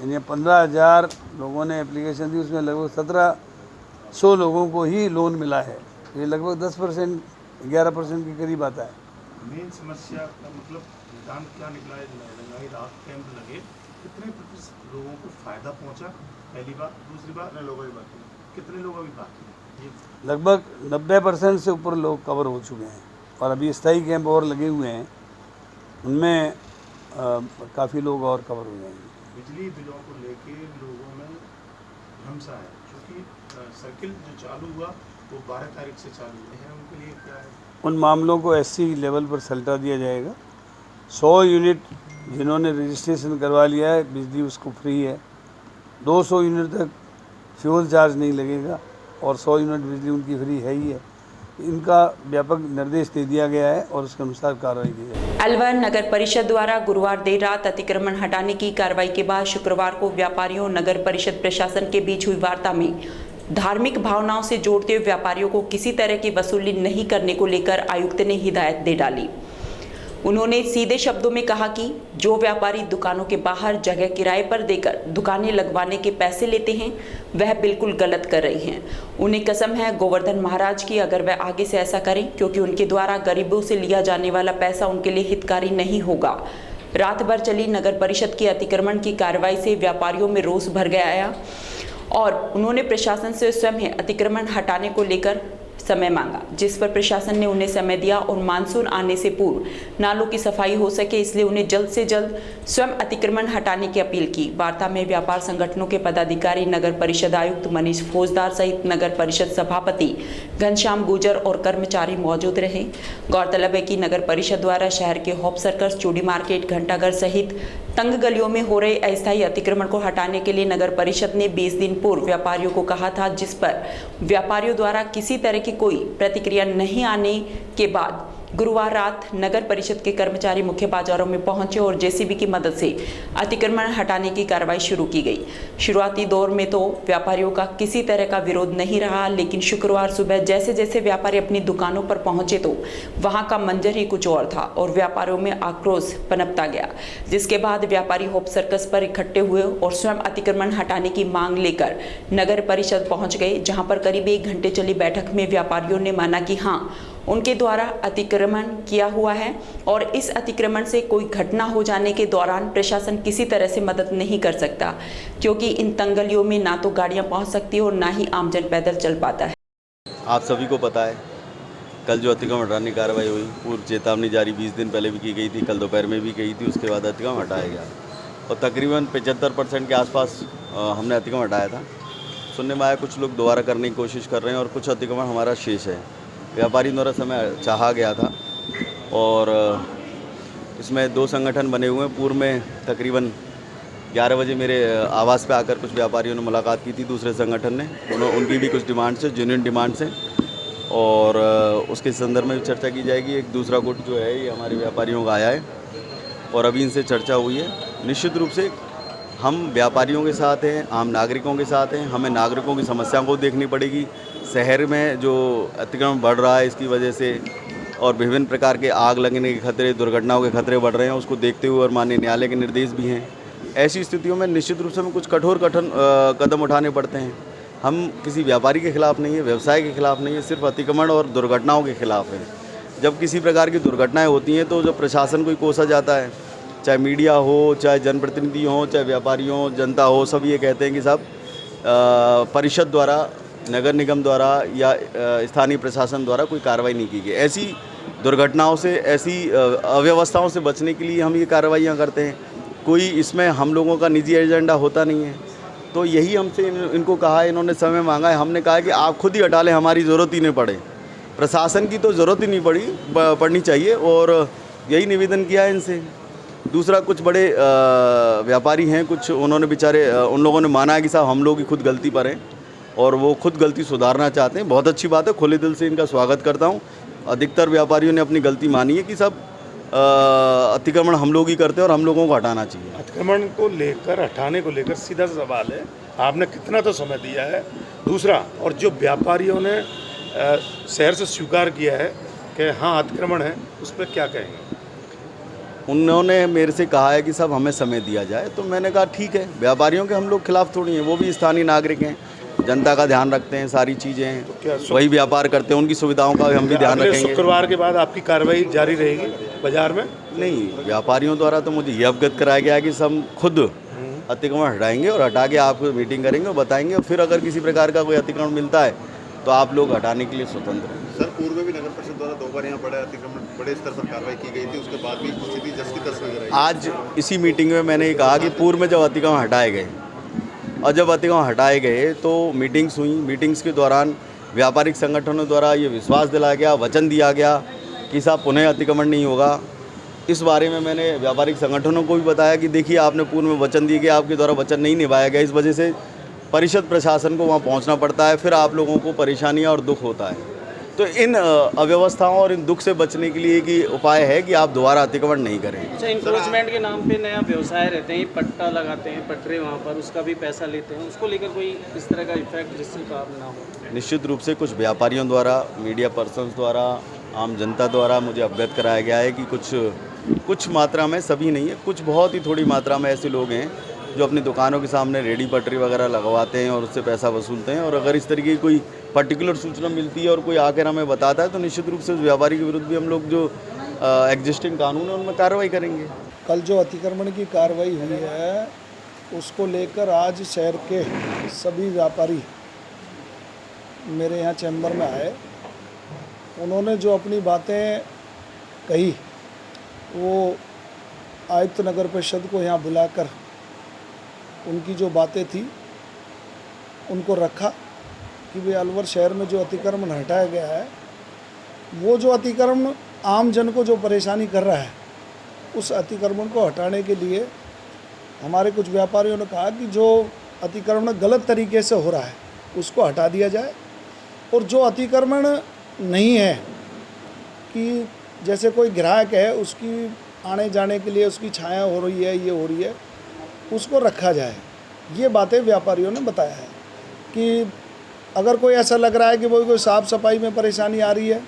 यानी 15,000 लोगों ने एप्लीकेशन दी, उसमें लगभग 1700 लोगों को ही लोन मिला है। ये लगभग 10% 11% के करीब आता है। मेन समस्या का मतलब निदान क्या निकला है? रंगाई रात कैंप लगे, कितने प्रतिशत लोगों को फायदा पहुंचा? पहली बात। दूसरी बात, कितने लोग अभी बाकी हैं? लगभग 90% से ऊपर लोग कवर हो चुके हैं और अभी स्थायी कैंप और लगे हुए हैं, उनमें काफ़ी लोग और कवर हो जाएंगे। बिजली बिलों को लेके लोगों में भ्रमसा है, क्योंकि सर्किल जो चालू हुआ वो 12 तारीख से चालू है, उनके लिए क्या है? उन मामलों को एससी लेवल पर सल्टा दिया जाएगा। 100 यूनिट जिन्होंने रजिस्ट्रेशन करवा लिया है बिजली उसको फ्री है, 200 यूनिट तक फ्यूल चार्ज नहीं लगेगा और 100 यूनिट बिजली उनकी फ्री है ही है। इनका व्यापक निर्देश दे दिया गया है और उसके अनुसार कार्रवाई की जाएगी। अलवर नगर परिषद द्वारा गुरुवार देर रात अतिक्रमण हटाने की कार्रवाई के बाद शुक्रवार को व्यापारियों और नगर परिषद प्रशासन के बीच हुई वार्ता में धार्मिक भावनाओं से जोड़ते हुए व्यापारियों को किसी तरह की वसूली नहीं करने को लेकर आयुक्त ने हिदायत दे डाली। उन्होंने सीधे शब्दों में कहा कि जो व्यापारी दुकानों के बाहर जगह किराए पर देकर दुकानें लगवाने के पैसे लेते हैं वह बिल्कुल गलत कर रहे हैं। उन्हें कसम है गोवर्धन महाराज की अगर वह आगे से ऐसा करें, क्योंकि उनके द्वारा गरीबों से लिया जाने वाला पैसा उनके लिए हितकारी नहीं होगा। रात भर चली नगर परिषद की अतिक्रमण की कार्रवाई से व्यापारियों में रोष भर गया और उन्होंने प्रशासन से स्वयं अतिक्रमण हटाने को लेकर समय मांगा, जिस पर प्रशासन ने उन्हें समय दिया और मानसून आने से पूर्व नालों की सफाई हो सके, इसलिए उन्हें जल्द से जल्द स्वयं अतिक्रमण हटाने की अपील की। वार्ता में व्यापार संगठनों के पदाधिकारी, नगर परिषद आयुक्त मनीष फौजदार सहित नगर परिषद सभापति घनश्याम गुर्जर और कर्मचारी मौजूद रहे। गौरतलब है कि नगर परिषद द्वारा शहर के हॉप सर्कस, चूड़ी मार्केट, घंटाघर सहित तंग गलियों में हो रहे अस्थायी अतिक्रमण को हटाने के लिए नगर परिषद ने 20 दिन पूर्व व्यापारियों को कहा था, जिस पर व्यापारियों द्वारा किसी तरह की कोई प्रतिक्रिया नहीं आने के बाद गुरुवार रात नगर परिषद के कर्मचारी मुख्य बाजारों में पहुंचे और जेसीबी की मदद से अतिक्रमण हटाने की कार्रवाई शुरू की गई। शुरुआती दौर में तो व्यापारियों का किसी तरह का विरोध नहीं रहा, लेकिन शुक्रवार सुबह जैसे जैसे व्यापारी अपनी दुकानों पर पहुंचे तो वहां का मंजर ही कुछ और था और व्यापारियों में आक्रोश पनपता गया, जिसके बाद व्यापारी होप सर्कस पर इकट्ठे हुए और स्वयं अतिक्रमण हटाने की मांग लेकर नगर परिषद पहुंच गए, जहां पर करीब 1 घंटे चली बैठक में व्यापारियों ने माना कि हाँ, उनके द्वारा अतिक्रमण किया हुआ है और इस अतिक्रमण से कोई घटना हो जाने के दौरान प्रशासन किसी तरह से मदद नहीं कर सकता, क्योंकि इन तंगलियों में ना तो गाड़ियां पहुंच सकती और ना ही आमजन पैदल चल पाता है। आप सभी को पता है कल जो अतिक्रमण हटाने की कार्रवाई हुई, पूर्व चेतावनी जारी 20 दिन पहले भी की गई थी, कल दोपहर में भी गई थी, उसके बाद अतिक्रमण हटाया गया और तकरीबन 75% के आसपास हमने अतिक्रमण हटाया था। सुनने में आया कुछ लोग दोबारा करने की कोशिश कर रहे हैं और कुछ अतिक्रमण हमारा शेष है। व्यापारी द्वारा समय चाहा गया था और इसमें 2 संगठन बने हुए हैं। पूर्व में तकरीबन 11 बजे मेरे आवास पे आकर कुछ व्यापारियों ने मुलाकात की थी दूसरे संगठन ने, उनकी भी कुछ डिमांड्स है, जेन्युइन डिमांड्स हैं और उसके संदर्भ में भी चर्चा की जाएगी। एक दूसरा गुट जो है ये हमारे व्यापारियों का आया है और अभी इनसे चर्चा हुई है निश्चित रूप से हम व्यापारियों के साथ हैं, आम नागरिकों के साथ हैं। हमें नागरिकों की समस्याओं को देखनी पड़ेगी। शहर में जो अतिक्रमण बढ़ रहा है इसकी वजह से और विभिन्न प्रकार के आग लगने के खतरे, दुर्घटनाओं के खतरे बढ़ रहे हैं, उसको देखते हुए और माननीय न्यायालय के निर्देश भी हैं। ऐसी स्थितियों में निश्चित रूप से हमें कुछ कठोर कदम उठाने पड़ते हैं। हम किसी व्यापारी के खिलाफ नहीं है, व्यवसाय के खिलाफ नहीं है, सिर्फ अतिक्रमण और दुर्घटनाओं के खिलाफ है। जब किसी प्रकार की दुर्घटनाएं होती हैं तो जब प्रशासन को कोसा जाता है, चाहे मीडिया हो, चाहे जनप्रतिनिधि हो, चाहे व्यापारी हो, जनता हो, सब ये कहते हैं कि साहब परिषद द्वारा, नगर निगम द्वारा या स्थानीय प्रशासन द्वारा कोई कार्रवाई नहीं की गई। ऐसी दुर्घटनाओं से, ऐसी अव्यवस्थाओं से बचने के लिए हम ये कार्रवाइयाँ करते हैं। कोई इसमें हम लोगों का निजी एजेंडा होता नहीं है। तो यही हमसे इनको कहा है, इन्होंने समय मांगा है, हमने कहा है कि आप खुद ही हटा लें, हमारी ज़रूरत ही नहीं पड़े। प्रशासन की तो ज़रूरत ही नहीं पड़नी चाहिए और यही निवेदन किया है इनसे। दूसरा, कुछ बड़े व्यापारी हैं, कुछ उन्होंने बेचारे उन लोगों ने माना है कि साहब हम लोग ही खुद गलती पर हैं और वो खुद गलती सुधारना चाहते हैं। बहुत अच्छी बात है, खुले दिल से इनका स्वागत करता हूँ। अधिकतर व्यापारियों ने अपनी गलती मानी है कि सब अतिक्रमण हम लोग ही करते हैं और हम लोगों को हटाना चाहिए। अतिक्रमण को लेकर, हटाने को लेकर सीधा सा सवाल है, आपने कितना तो समय दिया है। दूसरा, और जो व्यापारियों ने शहर से स्वीकार किया है कि हाँ अतिक्रमण है, उस पर क्या कहेंगे? उन्होंने मेरे से कहा है कि साहब हमें समय दिया जाए, तो मैंने कहा ठीक है। व्यापारियों के हम लोग खिलाफ थोड़ी हैं, वो भी स्थानीय नागरिक हैं, जनता का ध्यान रखते हैं, सारी चीज़ें हैं, तो वही व्यापार करते हैं, उनकी सुविधाओं का हम भी ध्यान रखेंगे। शुक्रवार के बाद आपकी कार्रवाई जारी रहेगी बाजार में? नहीं, व्यापारियों द्वारा तो मुझे ये अवगत कराया गया है कि हम खुद अतिक्रमण हटाएंगे और हटा के आपको मीटिंग करेंगे और बताएंगे, और फिर अगर किसी प्रकार का कोई अतिक्रमण मिलता है तो आप लोग हटाने के लिए स्वतंत्र हैं। सर, पूर्व में भी नगर परिषद द्वारा 2 बार यहाँ बड़े अतिक्रमण, बड़े स्तर पर कार्रवाई की गई थी, उसके बाद भी स्थिति जस की तस नजर आई। आज इसी मीटिंग में मैंने कहा कि पूर्व में जब अतिक्रमण हटाए गए और जब अतिक्रमण हटाए गए तो मीटिंग्स हुई। मीटिंग्स के दौरान व्यापारिक संगठनों द्वारा ये विश्वास दिलाया गया, वचन दिया गया कि साहब पुनः अतिक्रमण नहीं होगा। इस बारे में मैंने व्यापारिक संगठनों को भी बताया कि देखिए आपने पूर्व में वचन दिए गए, आपके द्वारा वचन नहीं निभाया गया, इस वजह से परिषद प्रशासन को वहाँ पहुँचना पड़ता है, फिर आप लोगों को परेशानियाँ और दुख होता है। तो इन अव्यवस्थाओं और इन दुख से बचने के लिए कि उपाय है कि आप दोबारा अतिक्रमण नहीं करें। अच्छा, इंक्रोचमेंट के नाम पे नया व्यवसाय रहते हैं, पट्टा लगाते हैं, पटरे वहाँ पर, उसका भी पैसा लेते हैं, उसको लेकर कोई इस तरह का इफेक्ट जिससे काम ना हो? निश्चित रूप से कुछ व्यापारियों द्वारा, मीडिया पर्सन्स द्वारा, आम जनता द्वारा मुझे अवगत कराया गया है कि कुछ मात्रा में, सभी नहीं है, कुछ बहुत ही थोड़ी मात्रा में ऐसे लोग हैं जो अपनी दुकानों के सामने रेडी पटरी वगैरह लगवाते हैं और उससे पैसा वसूलते हैं। और अगर इस तरीके की कोई पर्टिकुलर सूचना मिलती है और कोई आकर हमें बताता है तो निश्चित रूप से उस व्यापारी के विरुद्ध भी हम लोग जो एग्जिस्टिंग कानून है उनमें कार्रवाई करेंगे। कल जो अतिक्रमण की कार्रवाई हुई है उसको लेकर आज शहर के सभी व्यापारी मेरे यहाँ चैम्बर में आए। उन्होंने जो अपनी बातें कही वो आयुक्त नगर परिषद को यहाँ बुलाकर उनकी जो बातें थी उनको रखा कि भाई अलवर शहर में जो अतिक्रमण हटाया गया है, वो जो अतिक्रमण आम जन को जो परेशानी कर रहा है, उस अतिक्रमण को हटाने के लिए हमारे कुछ व्यापारियों ने कहा कि जो अतिक्रमण गलत तरीके से हो रहा है उसको हटा दिया जाए, और जो अतिक्रमण नहीं है कि जैसे कोई ग्राहक है उसकी आने जाने के लिए उसकी छाया हो रही है, ये हो रही है, उसको रखा जाए। ये बातें व्यापारियों ने बताया है कि अगर कोई ऐसा लग रहा है कि वो कोई साफ़ सफाई में परेशानी आ रही है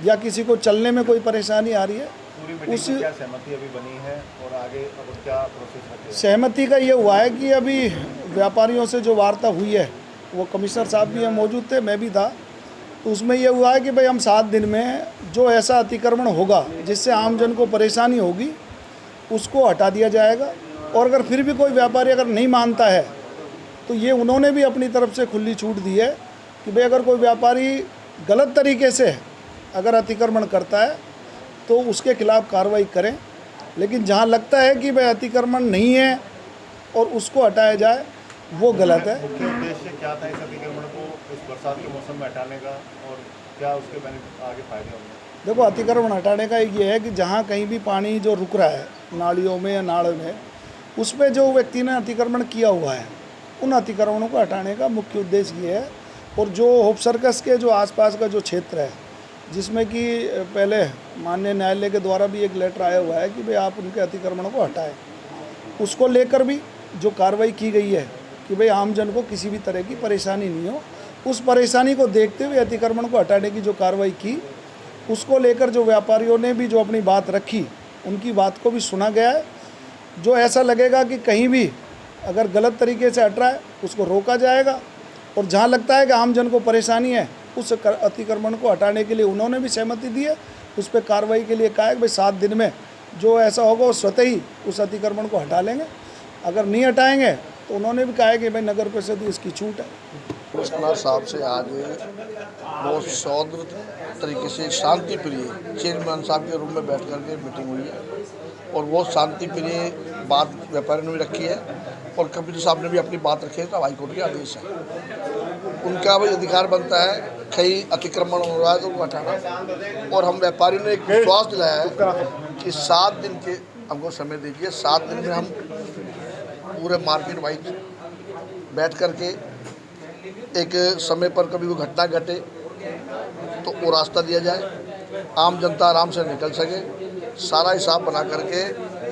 या किसी को चलने में कोई परेशानी आ रही है, उस क्या सहमति अभी बनी है और आगे अब क्या प्रोसेस है? सहमति का ये हुआ है कि अभी व्यापारियों से जो वार्ता हुई है, वो कमिश्नर साहब भी यहाँ मौजूद थे, मैं भी था, तो उसमें ये हुआ है कि भाई हम 7 दिन में जो ऐसा अतिक्रमण होगा जिससे आम जन को परेशानी होगी उसको हटा दिया जाएगा। और अगर फिर भी कोई व्यापारी अगर नहीं मानता है तो ये उन्होंने भी अपनी तरफ से खुली छूट दी है कि भाई अगर कोई व्यापारी गलत तरीके से अगर अतिक्रमण करता है तो उसके खिलाफ कार्रवाई करें, लेकिन जहाँ लगता है कि भाई अतिक्रमण नहीं है और उसको हटाया जाए वो गलत है। मुख्य उद्देश्य क्या था इस अतिक्रमण को इस बरसात के मौसम में हटाने का और क्या उसके आगे फायदे होंगे? देखो, अतिक्रमण हटाने का एक ये है कि जहाँ कहीं भी पानी जो रुक रहा है नालियों में या नाड़ में, उसमें जो व्यक्ति ने अतिक्रमण किया हुआ है उन अतिक्रमणों को हटाने का मुख्य उद्देश्य ये है। और जो होप सर्कस के जो आसपास का जो क्षेत्र है, जिसमें कि पहले माननीय न्यायालय के द्वारा भी एक लेटर आया हुआ है कि भाई आप उनके अतिक्रमणों को हटाएं, उसको लेकर भी जो कार्रवाई की गई है कि भाई आमजन को किसी भी तरह की परेशानी नहीं हो, उस परेशानी को देखते हुए अतिक्रमण को हटाने की जो कार्रवाई की, उसको लेकर जो व्यापारियों ने भी जो अपनी बात रखी, उनकी बात को भी सुना गया है। जो ऐसा लगेगा कि कहीं भी अगर गलत तरीके से हट रहा है उसको रोका जाएगा, और जहाँ लगता है कि आमजन को परेशानी है उस अतिक्रमण को हटाने के लिए उन्होंने भी सहमति दी है। उस पर कार्रवाई के लिए कहा है कि भाई 7 दिन में जो ऐसा होगा वो स्वतः ही उस अतिक्रमण को हटा लेंगे। अगर नहीं हटाएंगे तो उन्होंने भी कहा है कि भाई नगर परिषद इसकी छूट है। कमिश्नर साहब से आज बहुत सौद्र तरीके से शांति प्रिय चेयरमैन साहब के रूम में बैठ कर के मीटिंग हुई है, और वो शांति प्रिय बात व्यापारी ने भी रखी है, और कमिश्नर साहब ने भी अपनी बात रखी है। तो हाईकोर्ट के आदेश है, उनका भी अधिकार बनता है कहीं अतिक्रमण हो रहा है तो वो हटाना। और हम व्यापारी ने एक विश्वास दिलाया है कि 7 दिन के हमको समय दीजिए, 7 दिन में हम पूरे मार्केट वाइज बैठ कर के एक समय पर कभी वो घटना घटे तो वो रास्ता दिया जाए, आम जनता आराम से निकल सके, सारा हिसाब बना करके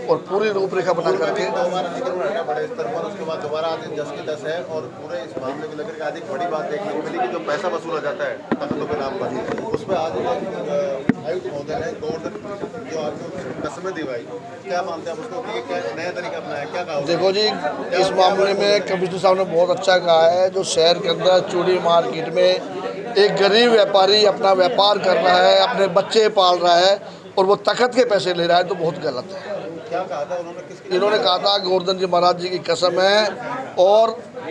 और पूरी रूपरेखा बना करके। बड़े स्तर पर उसके बाद दोबारा आते 10 की 10 है, और पूरे इस मामले को लेकर आज एक बड़ी बात देखने को मिली कि जो पैसा वसूला जाता है तख्तों के नाम पर, उसमें आज आयुक्त महोदय ने गवर्नर जो आपको कसमें दिवाई, क्या मानते हैं उसको कि क्या नया तरीका अपनाया, क्या कहा? देखो जी, इस मामले में कमिश्नर साहब ने बहुत अच्छा कहा है। जो शहर के अंदर चूड़ी मार्केट में एक गरीब व्यापारी अपना व्यापार कर रहा है, अपने बच्चे पाल रहा है, और वो तख्त के पैसे ले रहा है, तो बहुत गलत है। क्या कहा था उन्होंने? इन्होंने कहा था गोवर्धन जी महाराज जी की कसम है, और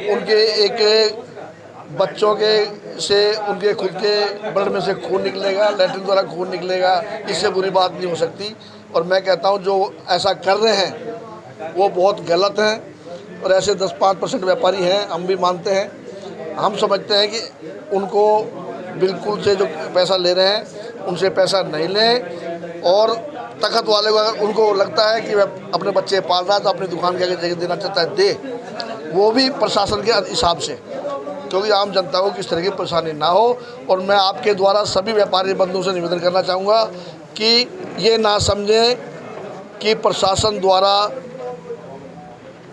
उनके एक बच्चों के से उनके खुद के ब्लड में से खून निकलेगा, लैट्रिन द्वारा खून निकलेगा, इससे बुरी बात नहीं हो सकती। और मैं कहता हूँ जो ऐसा कर रहे हैं वो बहुत गलत हैं, और ऐसे 10-5% व्यापारी हैं, हम भी मानते हैं। हम समझते हैं कि उनको बिल्कुल से जो पैसा ले रहे हैं उनसे पैसा नहीं लें, और तख्त वाले को अगर उनको लगता है कि वह अपने बच्चे पाल रहा है तो अपनी दुकान के आगे जगह देना चाहता है दे, वो भी प्रशासन के हिसाब से, क्योंकि आम जनता को किस तरह की परेशानी ना हो। और मैं आपके द्वारा सभी व्यापारी बंधुओं से निवेदन करना चाहूँगा कि ये ना समझें कि प्रशासन द्वारा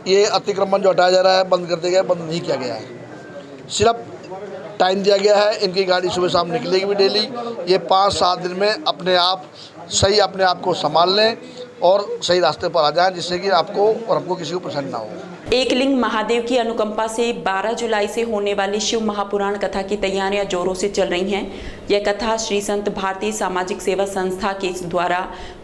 ये अतिक्रमण जो हटाया जा रहा है बंद कर दिया गया, बंद नहीं किया गया है। सिर्फ टाइम दिया गया है, इनकी गाड़ी सुबह शाम निकलेगी भी डेली। ये 5-7 दिन में अपने आप को संभाल लें और सही रास्ते पर आ जाएं, जिससे कि आपको और हमको किसी को परेशानी ना हो। एकलिंग महादेव की अनुकंपा से 12 जुलाई से होने वाली शिव महापुराण कथा की तैयारियां जोरों से चल रही हैं। यह कथा श्री संत भारतीय सामाजिक सेवा संस्था के द्वारा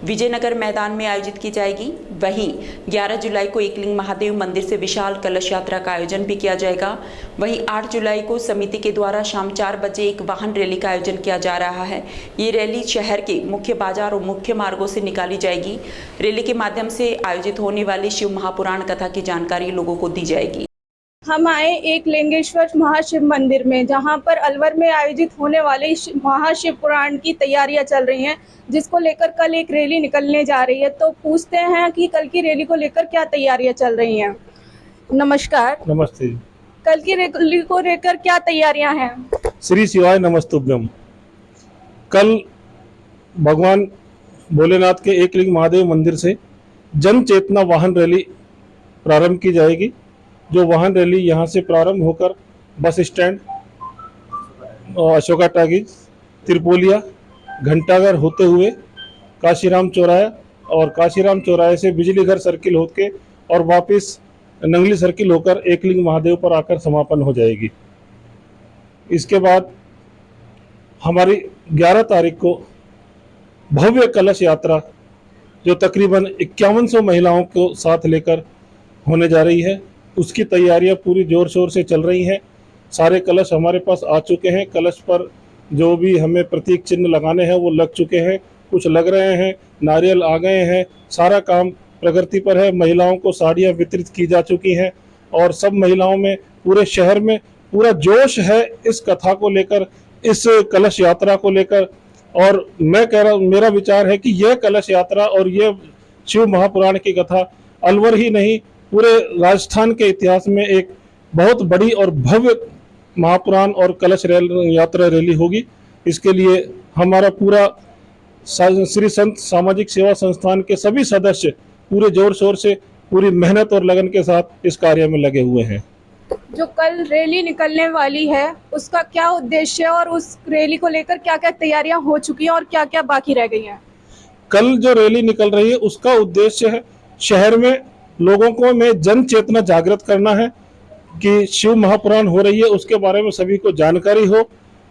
विजयनगर मैदान में आयोजित की जाएगी। वहीं 11 जुलाई को एकलिंग महादेव मंदिर से विशाल कलश यात्रा का आयोजन भी किया जाएगा। वहीं 8 जुलाई को समिति के द्वारा शाम 4 बजे एक वाहन रैली का आयोजन किया जा रहा है। ये रैली शहर के मुख्य बाजार और मुख्य मार्गों से निकाली जाएगी। रैली के माध्यम से आयोजित होने वाली शिव महापुराण कथा की जानकारी लोगों को दी जाएगी। हम आए एक लिंगेश्वर महाशिव मंदिर में, जहां पर अलवर में आयोजित होने वाले महाशिव पुराण की तैयारियां चल रही हैं, जिसको लेकर कल एक रैली निकलने जा रही है। तो पूछते हैं कि कल की रैली को लेकर क्या तैयारियां चल रही हैं। नमस्कार। नमस्ते। कल की रैली को लेकर क्या तैयारियां हैं? श्री शिवाय नमस्तुभ्यम। कल भगवान भोलेनाथ के एकलिंग महादेव मंदिर से जन चेतना वाहन रैली प्रारंभ की जाएगी। जो वाहन रैली यहाँ से प्रारंभ होकर bus stand, Ashoka talkies, Tripolia, Ghantaghar होते हुए काशीराम चौराहा, और काशीराम चौराहे से बिजली घर सर्किल होके और वापस नंगली सर्किल होकर एकलिंग महादेव पर आकर समापन हो जाएगी। इसके बाद हमारी 11 तारीख को भव्य कलश यात्रा जो तकरीबन 5100 महिलाओं को साथ लेकर होने जा रही है, उसकी तैयारियां पूरी जोर शोर से चल रही हैं। सारे कलश हमारे पास आ चुके हैं। कलश पर जो भी हमें प्रतीक चिन्ह लगाने हैं वो लग चुके हैं, कुछ लग रहे हैं, नारियल आ गए हैं। सारा काम प्रगति पर है। महिलाओं को साड़ियां वितरित की जा चुकी हैं और सब महिलाओं में पूरे शहर में पूरा जोश है इस कथा को लेकर, इस कलश यात्रा को लेकर। और मैं कह रहा हूँ, मेरा विचार है कि यह कलश यात्रा और यह शिव महापुराण की कथा अलवर ही नहीं पूरे राजस्थान के इतिहास में एक बहुत बड़ी और भव्य महापुराण और कलश यात्रा रैली होगी। इसके लिए हमारा पूरा श्री संत सामाजिक सेवा संस्थान के सभी सदस्य पूरे जोर शोर से पूरी मेहनत और लगन के साथ इस कार्य में लगे हुए हैं। जो कल रैली निकलने वाली है उसका क्या उद्देश्य है और उस रैली को लेकर क्या क्या तैयारियां हो चुकी हैं और क्या क्या बाकी रह गई हैं? कल जो रैली निकल रही है उसका उद्देश्य है शहर में लोगों को में जन चेतना जागृत करना है कि शिव महापुराण हो रही है, उसके बारे में सभी को जानकारी हो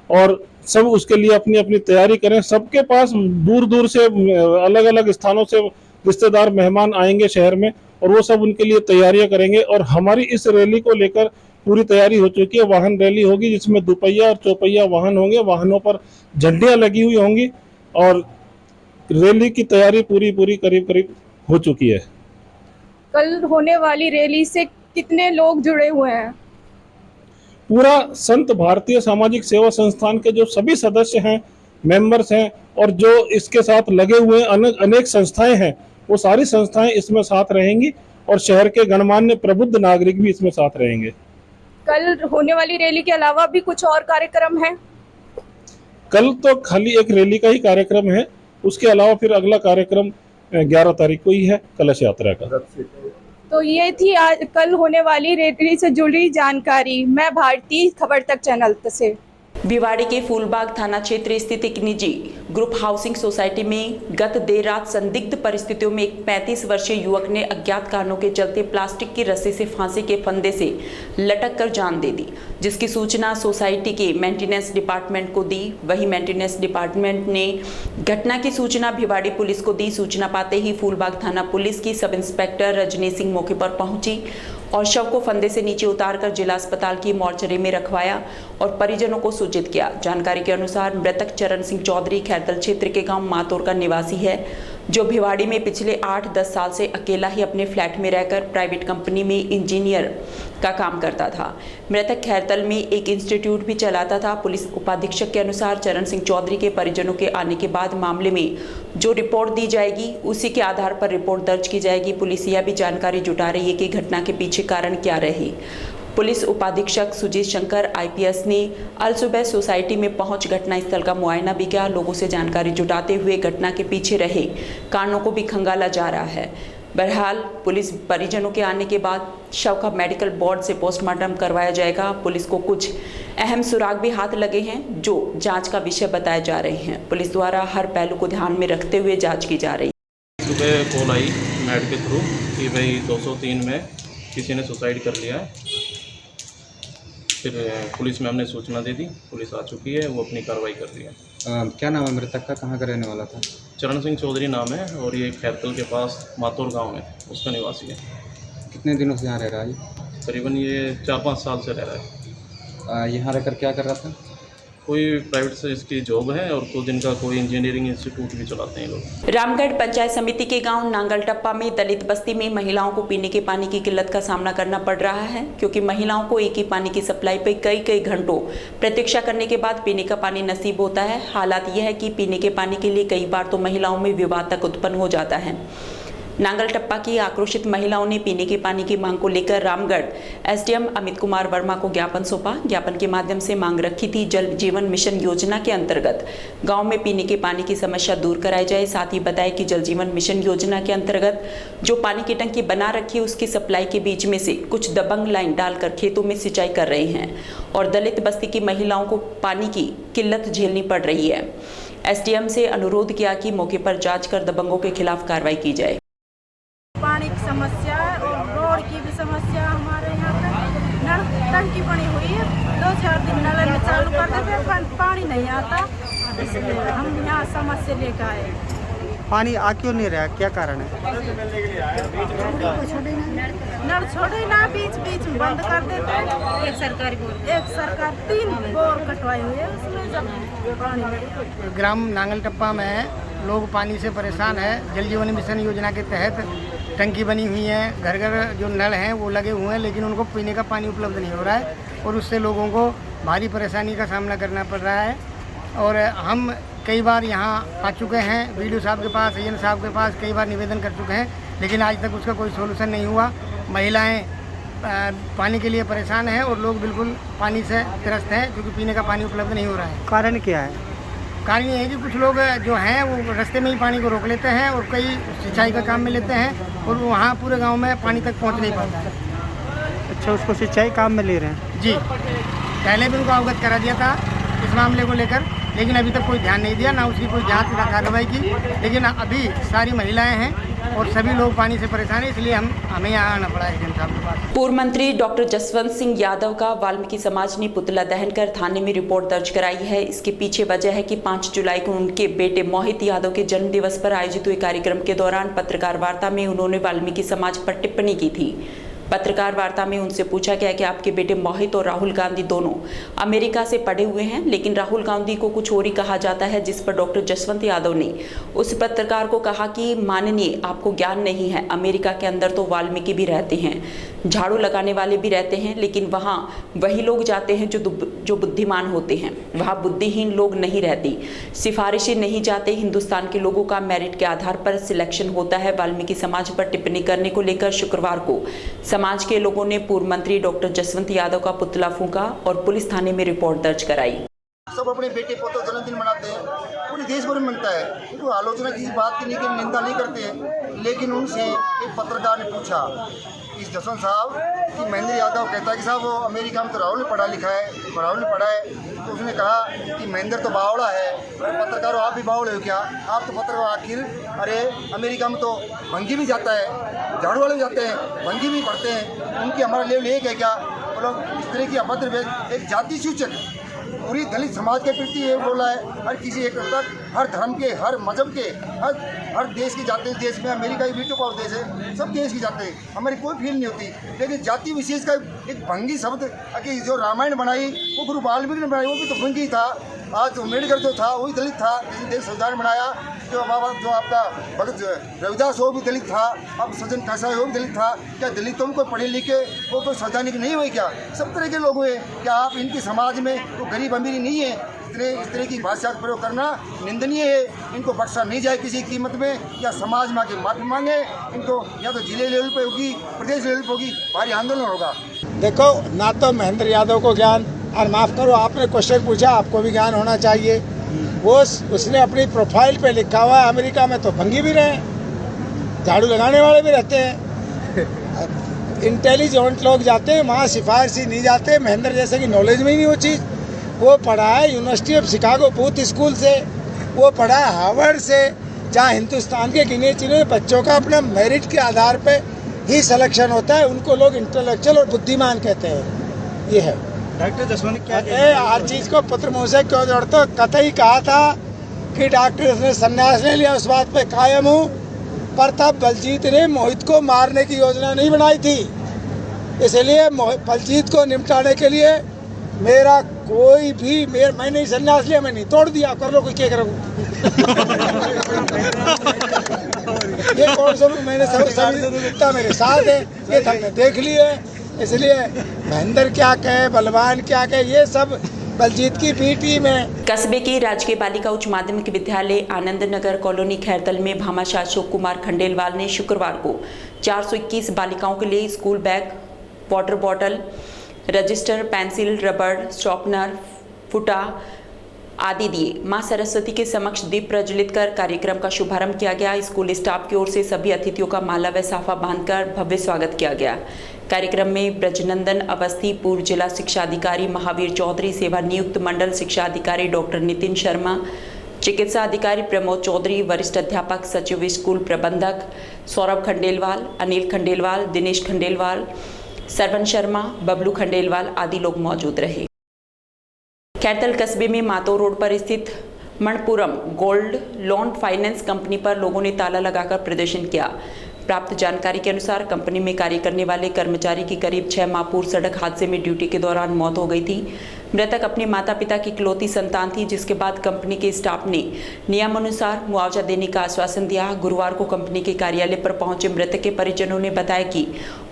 और सब उसके लिए अपनी अपनी तैयारी करें। सबके पास दूर दूर से अलग अलग स्थानों से रिश्तेदार मेहमान आएंगे शहर में और वो सब उनके लिए तैयारियां करेंगे। और हमारी इस रैली को लेकर पूरी तैयारी हो चुकी है। वाहन रैली होगी जिसमें दुपहिया और चौपहिया वाहन होंगे, वाहनों पर झंडियां लगी हुई होंगी और रैली की तैयारी पूरी करीब करीब हो चुकी है। कल होने वाली रैली से कितने लोग जुड़े हुए हैं? पूरा संत भारतीय सामाजिक सेवा संस्थान के जो सभी सदस्य हैं, मेंबर्स हैं और जो इसके साथ लगे हुए अनेक संस्थाएं हैं, वो सारी संस्थाएं इसमें साथ रहेंगी और शहर के गणमान्य प्रबुद्ध नागरिक भी इसमें साथ रहेंगे। कल होने वाली रैली के अलावा भी कुछ और कार्यक्रम है? कल तो खाली एक रैली का ही कार्यक्रम है, उसके अलावा फिर अगला कार्यक्रम 11 तारीख को ही है, कलश यात्रा का। तो ये थी आज कल होने वाली रैली से जुड़ी जानकारी। मैं भारती खबर तक चैनल से। भिवाड़ी के फूलबाग थाना क्षेत्र स्थित एक निजी ग्रुप हाउसिंग सोसाइटी में गत देर रात संदिग्ध परिस्थितियों में एक 35 वर्षीय युवक ने अज्ञात कारणों के चलते प्लास्टिक की रस्सी से फांसी के फंदे से लटक कर जान दे दी, जिसकी सूचना सोसाइटी के मेंटेनेंस डिपार्टमेंट को दी। वही मेंटेनेंस डिपार्टमेंट ने घटना की सूचना भिवाड़ी पुलिस को दी। सूचना पाते ही फूलबाग थाना पुलिस की सब इंस्पेक्टर रजनी सिंह मौके पर पहुंची और शव को फंदे से नीचे उतारकर जिला अस्पताल की मॉर्चरी में रखवाया और परिजनों को सूचित किया। जानकारी के अनुसार मृतक चरण सिंह चौधरी खैरतल क्षेत्र के गांव मातोर का निवासी है, जो भिवाड़ी में पिछले 8-10 साल से अकेला ही अपने फ्लैट में रहकर प्राइवेट कंपनी में इंजीनियर का काम करता था। मृतक खैरतल में एक इंस्टीट्यूट भी चलाता था। पुलिस उपाधीक्षक के अनुसार चरण सिंह चौधरी के परिजनों के आने के बाद मामले में जो रिपोर्ट दी जाएगी उसी के आधार पर रिपोर्ट दर्ज की जाएगी। पुलिस यह भी जानकारी जुटा रही है कि घटना के पीछे कारण क्या रही। पुलिस उपाधीक्षक सुजीत शंकर आईपीएस ने अल सुबह सोसाइटी में पहुंच घटनास्थल का मुआयना भी किया। लोगों से जानकारी जुटाते हुए घटना के पीछे रहे कारणों को भी खंगाला जा रहा है। बहरहाल पुलिस परिजनों के आने के बाद शव का मेडिकल बोर्ड से पोस्टमार्टम करवाया जाएगा। पुलिस को कुछ अहम सुराग भी हाथ लगे हैं जो जांच का विषय बताए जा रहे हैं। पुलिस द्वारा हर पहलू को ध्यान में रखते हुए जांच की जा रही है। सुबह कॉल आई मैड के थ्रू कि भाई 203 में किसी ने सुसाइड कर लिया है। फिर पुलिस में हमने सूचना दे दी, पुलिस आ चुकी है, वो अपनी कार्रवाई कर रही है। क्या नाम है मृतक का, कहाँ का रहने वाला था? चरण सिंह चौधरी नाम है और ये खैरतल के पास मातोर गांव में उसका निवासी है। कितने दिनों से यहाँ रह रहा है? करीबन ये 4-5 साल से रह रहा है। यहाँ रहकर क्या कर रहा था? कोई प्राइवेट से इसकी जॉब है और कुछ दिन का कोई इंजीनियरिंग इंस्टीट्यूट भी चलाते हैं लोग। रामगढ़ पंचायत समिति के गांव नांगलटप्पा में दलित बस्ती में महिलाओं को पीने के पानी की किल्लत का सामना करना पड़ रहा है, क्योंकि महिलाओं को एक ही पानी की सप्लाई पे कई घंटों प्रतीक्षा करने के बाद पीने का पानी नसीब होता है। हालात यह है कि पीने के पानी के लिए कई बार तो महिलाओं में विवाद तक उत्पन्न हो जाता है। नांगलटप्पा की आक्रोशित महिलाओं ने पीने के पानी की मांग को लेकर रामगढ़ एसडीएम अमित कुमार वर्मा को ज्ञापन सौंपा। ज्ञापन के माध्यम से मांग रखी थी जल जीवन मिशन योजना के अंतर्गत गांव में पीने के पानी की समस्या दूर कराई जाए। साथ ही बताया कि जल जीवन मिशन योजना के अंतर्गत जो पानी की टंकी बना रखी है उसकी सप्लाई के बीच में से कुछ दबंग लाइन डालकर खेतों में सिंचाई कर रहे हैं और दलित बस्ती की महिलाओं को पानी की किल्लत झेलनी पड़ रही है। एसडीएम से अनुरोध किया कि मौके पर जांच कर दबंगों के खिलाफ कार्रवाई की जाए। पानी की समस्या और रोड की भी समस्या हमारे यहाँ पे नल टंकी बनी हुई है, 2-4 दिन नल में चालू कर देते हैं, पानी नहीं आता, इसलिए हम यहाँ समस्या लेकर आए। पानी आ क्यों नहीं रहा, क्या कारण है? नल छोड़े ना, बीच में बंद कर देते हैं। एक सरकार 3 बोर कटवाई हुई है, उसमें जब पानी। ग्राम नांगलटप्पा में लोग पानी से परेशान है। जल जीवन मिशन योजना के तहत टंकी बनी हुई है, घर घर जो नल हैं वो लगे हुए हैं, लेकिन उनको पीने का पानी उपलब्ध नहीं हो रहा है और उससे लोगों को भारी परेशानी का सामना करना पड़ रहा है। और हम कई बार यहाँ आ चुके हैं, वीडियो साहब के पास, एन साहब के पास कई बार निवेदन कर चुके हैं, लेकिन आज तक उसका कोई सोल्यूशन नहीं हुआ। महिलाएं पानी के लिए परेशान हैं और लोग बिल्कुल पानी से त्रस्त हैं, क्योंकि पीने का पानी उपलब्ध नहीं हो रहा है। कारण क्या है? कारण ये है कि कुछ लोग जो हैं वो रास्ते में ही पानी को रोक लेते हैं और कई सिंचाई का काम में लेते हैं और वहाँ पूरे गांव में पानी तक पहुँच नहीं पाता है। अच्छा, उसको सिंचाई काम में ले रहे हैं? जी, पहले भी उनको अवगत करा दिया था इस मामले को लेकर, लेकिन अभी तक कोई ध्यान नहीं दिया, ना उसकी कोई जांच ना कार्रवाई की। लेकिन अभी सारी महिलाएं हैं और सभी लोग पानी से परेशान हैं, इसलिए हमें यहाँ आना पड़ा है जनता के पास। पूर्व मंत्री डॉक्टर जसवंत सिंह यादव का वाल्मीकि समाज ने पुतला दहन कर थाने में रिपोर्ट दर्ज कराई है। इसके पीछे वजह है कि 5 जुलाई को उनके बेटे मोहित यादव के जन्म दिवस पर आयोजित हुए कार्यक्रम के दौरान पत्रकार वार्ता में उन्होंने वाल्मीकि समाज पर टिप्पणी की थी। पत्रकार वार्ता में उनसे पूछा गया कि आपके बेटे मोहित और राहुल गांधी दोनों अमेरिका से पढ़े हुए हैं, लेकिन राहुल गांधी को कुछ और ही कहा जाता है, जिस पर डॉक्टर जसवंत यादव ने उस पत्रकार को कहा कि माननीय, आपको ज्ञान नहीं है, अमेरिका के अंदर तो वाल्मीकि भी रहते हैं, झाड़ू लगाने वाले भी रहते हैं, लेकिन वहाँ वही लोग जाते हैं जो बुद्धिमान होते हैं, वहाँ बुद्धिहीन लोग नहीं रहती, सिफारिशें नहीं जाते, हिंदुस्तान के लोगों का मेरिट के आधार पर सिलेक्शन होता है। वाल्मीकि समाज पर टिप्पणी करने को लेकर शुक्रवार को समाज के लोगों ने पूर्व मंत्री डॉक्टर जसवंत यादव का पुतला फूंका और पुलिस थाने में रिपोर्ट दर्ज कराई। सब अपने बेटे पोतों जन्मदिन मनाते हैं, पूरे देश भर में मनता है, उनको आलोचना किसी बात की नहीं, निंदा नहीं करते हैं। लेकिन उनसे एक पत्रकार ने पूछा इस जसवंत साहब कि महेंद्र यादव कहता है कि साहब वो अमेरिका में तो राहुल ने पढ़ा लिखा है, राहुल ने पढ़ा है, तो उसने कहा कि महेंद्र तो बावड़ा है। पत्रकार आप भी बावड़े हो क्या? आप तो पत्रकार, आखिर अरे अमेरिका में तो भंगी भी जाता है, झाड़ू वाले भी जाते हैं, भंगी भी पढ़ते हैं, उनकी हमारा लेवल एक है क्या? मतलब इस तरह की अभद्र एक जाति सूचक पूरी दलित समाज के प्रति ये बोला है। हर किसी एक तक, हर धर्म के, हर मजहब के, हर देश की जाते हैं। देश में अमेरिका ही वीटो पावर देश है, सब देश की जाते हैं, हमारी कोई फील नहीं होती। लेकिन जाति विशेष का एक भंगी शब्द कि जो रामायण बनाई वो गुरु वाल्मीकि ने बनाई, वो भी तो भंगी था। आज अम्बेडकर जो था वही दलित था, जिसने देश संविधान बनाया। जो आपका भगत रविदास वो भी दलित था, अब सज्जन कैसा वो भी दलित था। क्या दलितों को पढ़े लिखे वो कोई संवैधानिक नहीं हुए क्या? सब तरह के लोग हुए। क्या आप इनके समाज में तो गरीब अमीरी नहीं है? इस तरह की भाषा का प्रयोग करना निंदनीय है। इनको बख्शा नहीं जाए किसी कीमत में, या समाज में आके माफी मांगे। इनको या तो जिले लेवल पे होगी, प्रदेश लेवल पे होगी, भारी आंदोलन होगा। देखो, ना तो महेंद्र यादव को ज्ञान, और माफ़ करो आपने क्वेश्चन पूछा, आपको भी ज्ञान होना चाहिए। उसने अपनी प्रोफाइल पे लिखा हुआ है अमेरिका में तो भंगी भी रहे, झाड़ू लगाने वाले भी रहते हैं, इंटेलिजेंट लोग जाते हैं वहाँ, सिफारिशी नहीं जाते। महेंद्र जैसे कि नॉलेज में ही नहीं वो चीज़। वो पढ़ा है university of Chicago booth school से, वो पढ़ा है हार्वर्ड से, जहाँ हिंदुस्तान के गिने चुने बच्चों का अपने मेरिट के आधार पर ही सिलेक्शन होता है। उनको लोग इंटेलेक्चुअल और बुद्धिमान कहते हैं। ये है डॉक्टर जसवंत क्या हर चीज़ को पुत्र मुँह से क्यों जोड़ते? कतई कहा था कि डॉक्टर ने संन्यास ले लिया, उस बात पे कायम हूँ। पर तब बलजीत ने मोहित को मारने की योजना नहीं बनाई थी, इसलिए बलजीत को निपटाने के लिए मेरा कोई भी मैंने संन्यास लिया, मैं नहीं तोड़ दिया। कर लो कोई क्या करो। ये कौन सा मैंने सब मेरे साथ है, ये हमने देख लिए। इसलिए महेंद्र क्या कहे, बलवान क्या कहे, ये सब बलजीत की बी टीम है। कस्बे के राजकीय बालिका उच्च माध्यमिक विद्यालय आनंद नगर कॉलोनी खैरतल में भामाशाह अशोक कुमार खंडेलवाल ने शुक्रवार को 421 बालिकाओं के लिए school bag, water bottle, register, pencil, रबड़, शॉर्पनर, फुटा आदि दिए। मां सरस्वती के समक्ष दीप प्रज्वलित कर कार्यक्रम का शुभारंभ किया गया। स्कूल स्टाफ की ओर से सभी अतिथियों का माला व साफा बांधकर भव्य स्वागत किया गया। कार्यक्रम में ब्रजनंदन अवस्थी, पूर्व जिला शिक्षा अधिकारी महावीर चौधरी, सेवा नियुक्त मंडल शिक्षा अधिकारी डॉक्टर नितिन शर्मा, चिकित्सा अधिकारी प्रमोद चौधरी, वरिष्ठ अध्यापक सचिव स्कूल प्रबंधक सौरभ खंडेलवाल, अनिल खंडेलवाल, दिनेश खंडेलवाल, सरवन शर्मा, बबलू खंडेलवाल आदि लोग मौजूद रहे। खैरतल कस्बे में मातो रोड पर स्थित Manappuram gold loan finance company पर लोगों ने ताला लगाकर प्रदर्शन किया। प्राप्त जानकारी के अनुसार कंपनी में कार्य करने वाले कर्मचारी की करीब 6 माह पूर्व सड़क हादसे में ड्यूटी के दौरान मौत हो गई थी। मृतक अपने माता पिता की इकलौती संतान थी, जिसके बाद कंपनी के स्टाफ ने नियमानुसार मुआवजा देने का आश्वासन दिया। गुरुवार को कंपनी के कार्यालय पर पहुंचे मृतक के परिजनों ने बताया कि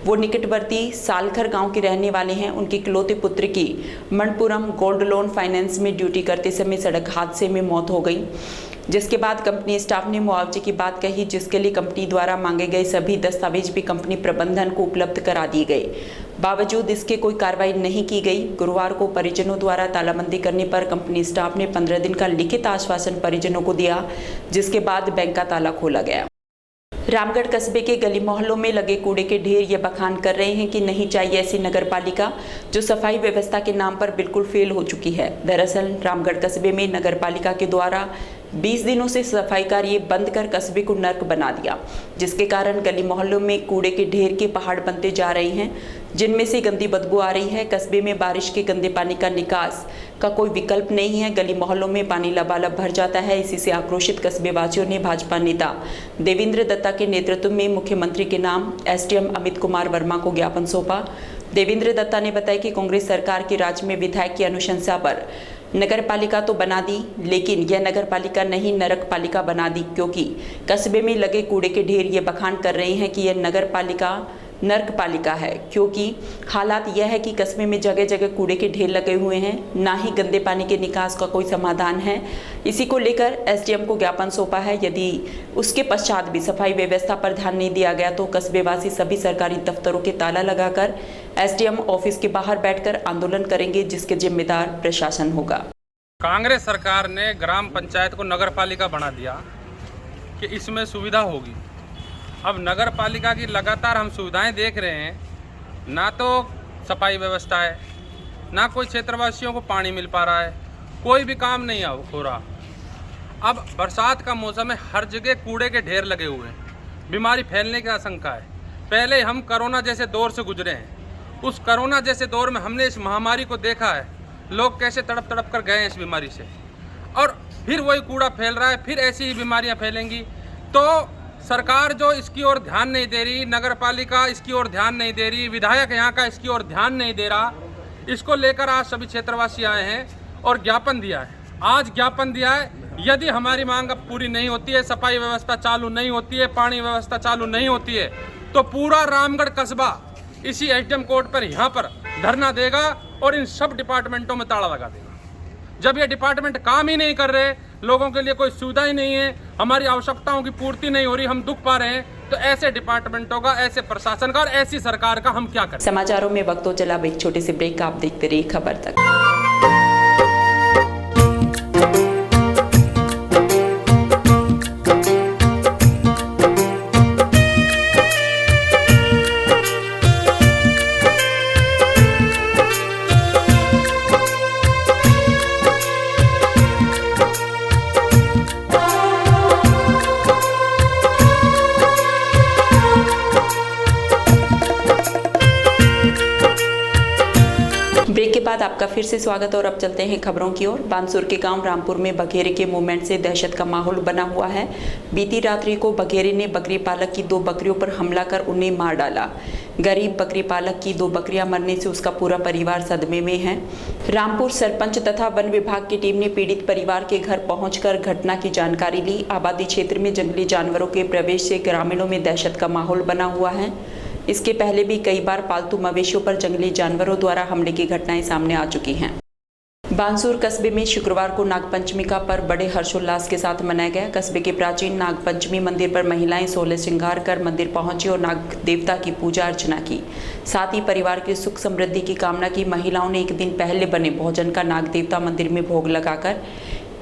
वो निकटवर्ती सालखर गांव के रहने वाले हैं। उनके इकलौते पुत्र की मणपुरम गोल्ड लोन फाइनेंस में ड्यूटी करते समय सड़क हादसे में मौत हो गई। जिसके बाद कंपनी स्टाफ ने मुआवजे की बात कही, जिसके लिए कंपनी द्वारा मांगे गए सभी दस्तावेज भी कंपनी प्रबंधन को उपलब्ध करा दिए गए। बावजूद इसके कोई कार्रवाई नहीं की गई। गुरुवार को परिजनों द्वारा तालाबंदी करने पर कंपनी स्टाफ ने 15 दिन का लिखित आश्वासन परिजनों को दिया, जिसके बाद बैंक का ताला खोला गया। रामगढ़ कस्बे के गली मोहल्लों में लगे कूड़े के ढेर ये बखान कर रहे हैं कि नहीं चाहिए ऐसी नगरपालिका जो सफाई व्यवस्था के नाम पर बिल्कुल फेल हो चुकी है। दरअसल रामगढ़ कस्बे में नगरपालिका के द्वारा 20 दिनों से सफाई कार्य बंद कर कस्बे को नर्क बना दिया, जिसके कारण गली मोहल्लों में कूड़े के ढेर के पहाड़ बनते जा रहे हैं, जिनमें से गंदी बदबू आ रही है। कस्बे में बारिश के गंदे पानी का निकास का कोई विकल्प नहीं है। गली मोहल्लों में पानी लबालब भर जाता है। इसी से आक्रोशित कस्बे वासियों ने भाजपा नेता देवेंद्र दत्ता के नेतृत्व में मुख्यमंत्री के नाम एसडीएम अमित कुमार वर्मा को ज्ञापन सौंपा। देवेंद्र दत्ता ने बताया कि कांग्रेस सरकार के राज्य में विधायक की अनुशंसा पर नगरपालिका तो बना दी, लेकिन यह नगरपालिका नहीं नरक पालिका बना दी, क्योंकि कस्बे में लगे कूड़े के ढेर ये बखान कर रहे हैं कि यह नगरपालिका नर्क पालिका है, क्योंकि हालात यह है कि कस्बे में जगह जगह कूड़े के ढेर लगे हुए हैं, ना ही गंदे पानी के निकास का कोई समाधान है। इसी को लेकर एसडीएम को ज्ञापन सौंपा है। यदि उसके पश्चात भी सफाई व्यवस्था पर ध्यान नहीं दिया गया तो कस्बेवासी सभी सरकारी दफ्तरों के ताला लगाकर एसडीएम ऑफिस के बाहर बैठकर आंदोलन करेंगे, जिसके जिम्मेदार प्रशासन होगा। कांग्रेस सरकार ने ग्राम पंचायत को नगर पालिका बना दिया कि इसमें सुविधा होगी। अब नगर पालिका की लगातार हम सुविधाएं देख रहे हैं, ना तो सफाई व्यवस्था है, ना कोई क्षेत्रवासियों को पानी मिल पा रहा है, कोई भी काम नहीं हो रहा। अब बरसात का मौसम है, हर जगह कूड़े के ढेर लगे हुए हैं, बीमारी फैलने की आशंका है। पहले हम कोरोना जैसे दौर से गुजरे हैं, उस कोरोना जैसे दौर में हमने इस महामारी को देखा है, लोग कैसे तड़प तड़प कर गए हैं इस बीमारी से, और फिर वही कूड़ा फैल रहा है, फिर ऐसी ही बीमारियां फैलेंगी। तो सरकार जो इसकी ओर ध्यान नहीं दे रही, नगर पालिका इसकी ओर ध्यान नहीं दे रही, विधायक यहाँ का इसकी ओर ध्यान नहीं दे रहा, इसको लेकर आज सभी क्षेत्रवासी आए हैं और ज्ञापन दिया है। आज ज्ञापन दिया है, यदि हमारी मांग अब पूरी नहीं होती है, सफाई व्यवस्था चालू नहीं होती है, पानी व्यवस्था चालू नहीं होती है, तो पूरा रामगढ़ कस्बा इसी एसडीएम कोर्ट पर यहाँ पर धरना देगा और इन सब डिपार्टमेंटों में ताला लगा देगा। जब ये डिपार्टमेंट काम ही नहीं कर रहे, लोगों के लिए कोई सुविधा ही नहीं है, हमारी आवश्यकताओं की पूर्ति नहीं हो रही, हम दुख पा रहे हैं, तो ऐसे डिपार्टमेंटों का, ऐसे प्रशासन का और ऐसी सरकार का हम क्या करें। समाचारों में वक्त तो चला अब एक छोटे से ब्रेक, आप देखते रहिए खबर तक। ब्रेक के बाद आपका फिर से स्वागत और अब चलते हैं खबरों की ओर। बानसूर के गांव रामपुर में बघेरे के मूवमेंट से दहशत का माहौल बना हुआ है। बीती रात्रि को बघेरे ने बकरी पालक की 2 बकरियों पर हमला कर उन्हें मार डाला। गरीब बकरी पालक की 2 बकरियां मरने से उसका पूरा परिवार सदमे में है। रामपुर सरपंच तथा वन विभाग की टीम ने पीड़ित परिवार के घर पहुंचकर घटना की जानकारी ली। आबादी क्षेत्र में जंगली जानवरों के प्रवेश से ग्रामीणों में दहशत का माहौल बना हुआ है। इसके पहले भी कई बार पालतू मवेशियों पर जंगली जानवरों द्वारा हमले की घटनाएं सामने आ चुकी हैं। बानसूर कस्बे में शुक्रवार को नागपंचमी का पर्व बड़े हर्षोल्लास के साथ मनाया गया। कस्बे के प्राचीन नागपंचमी मंदिर पर महिलाएं 16 श्रृंगार कर मंदिर पहुंची और नाग देवता की पूजा अर्चना की। साथ ही परिवार की सुख समृद्धि की कामना की। महिलाओं ने एक दिन पहले बने भोजन का नाग देवता मंदिर में भोग लगाकर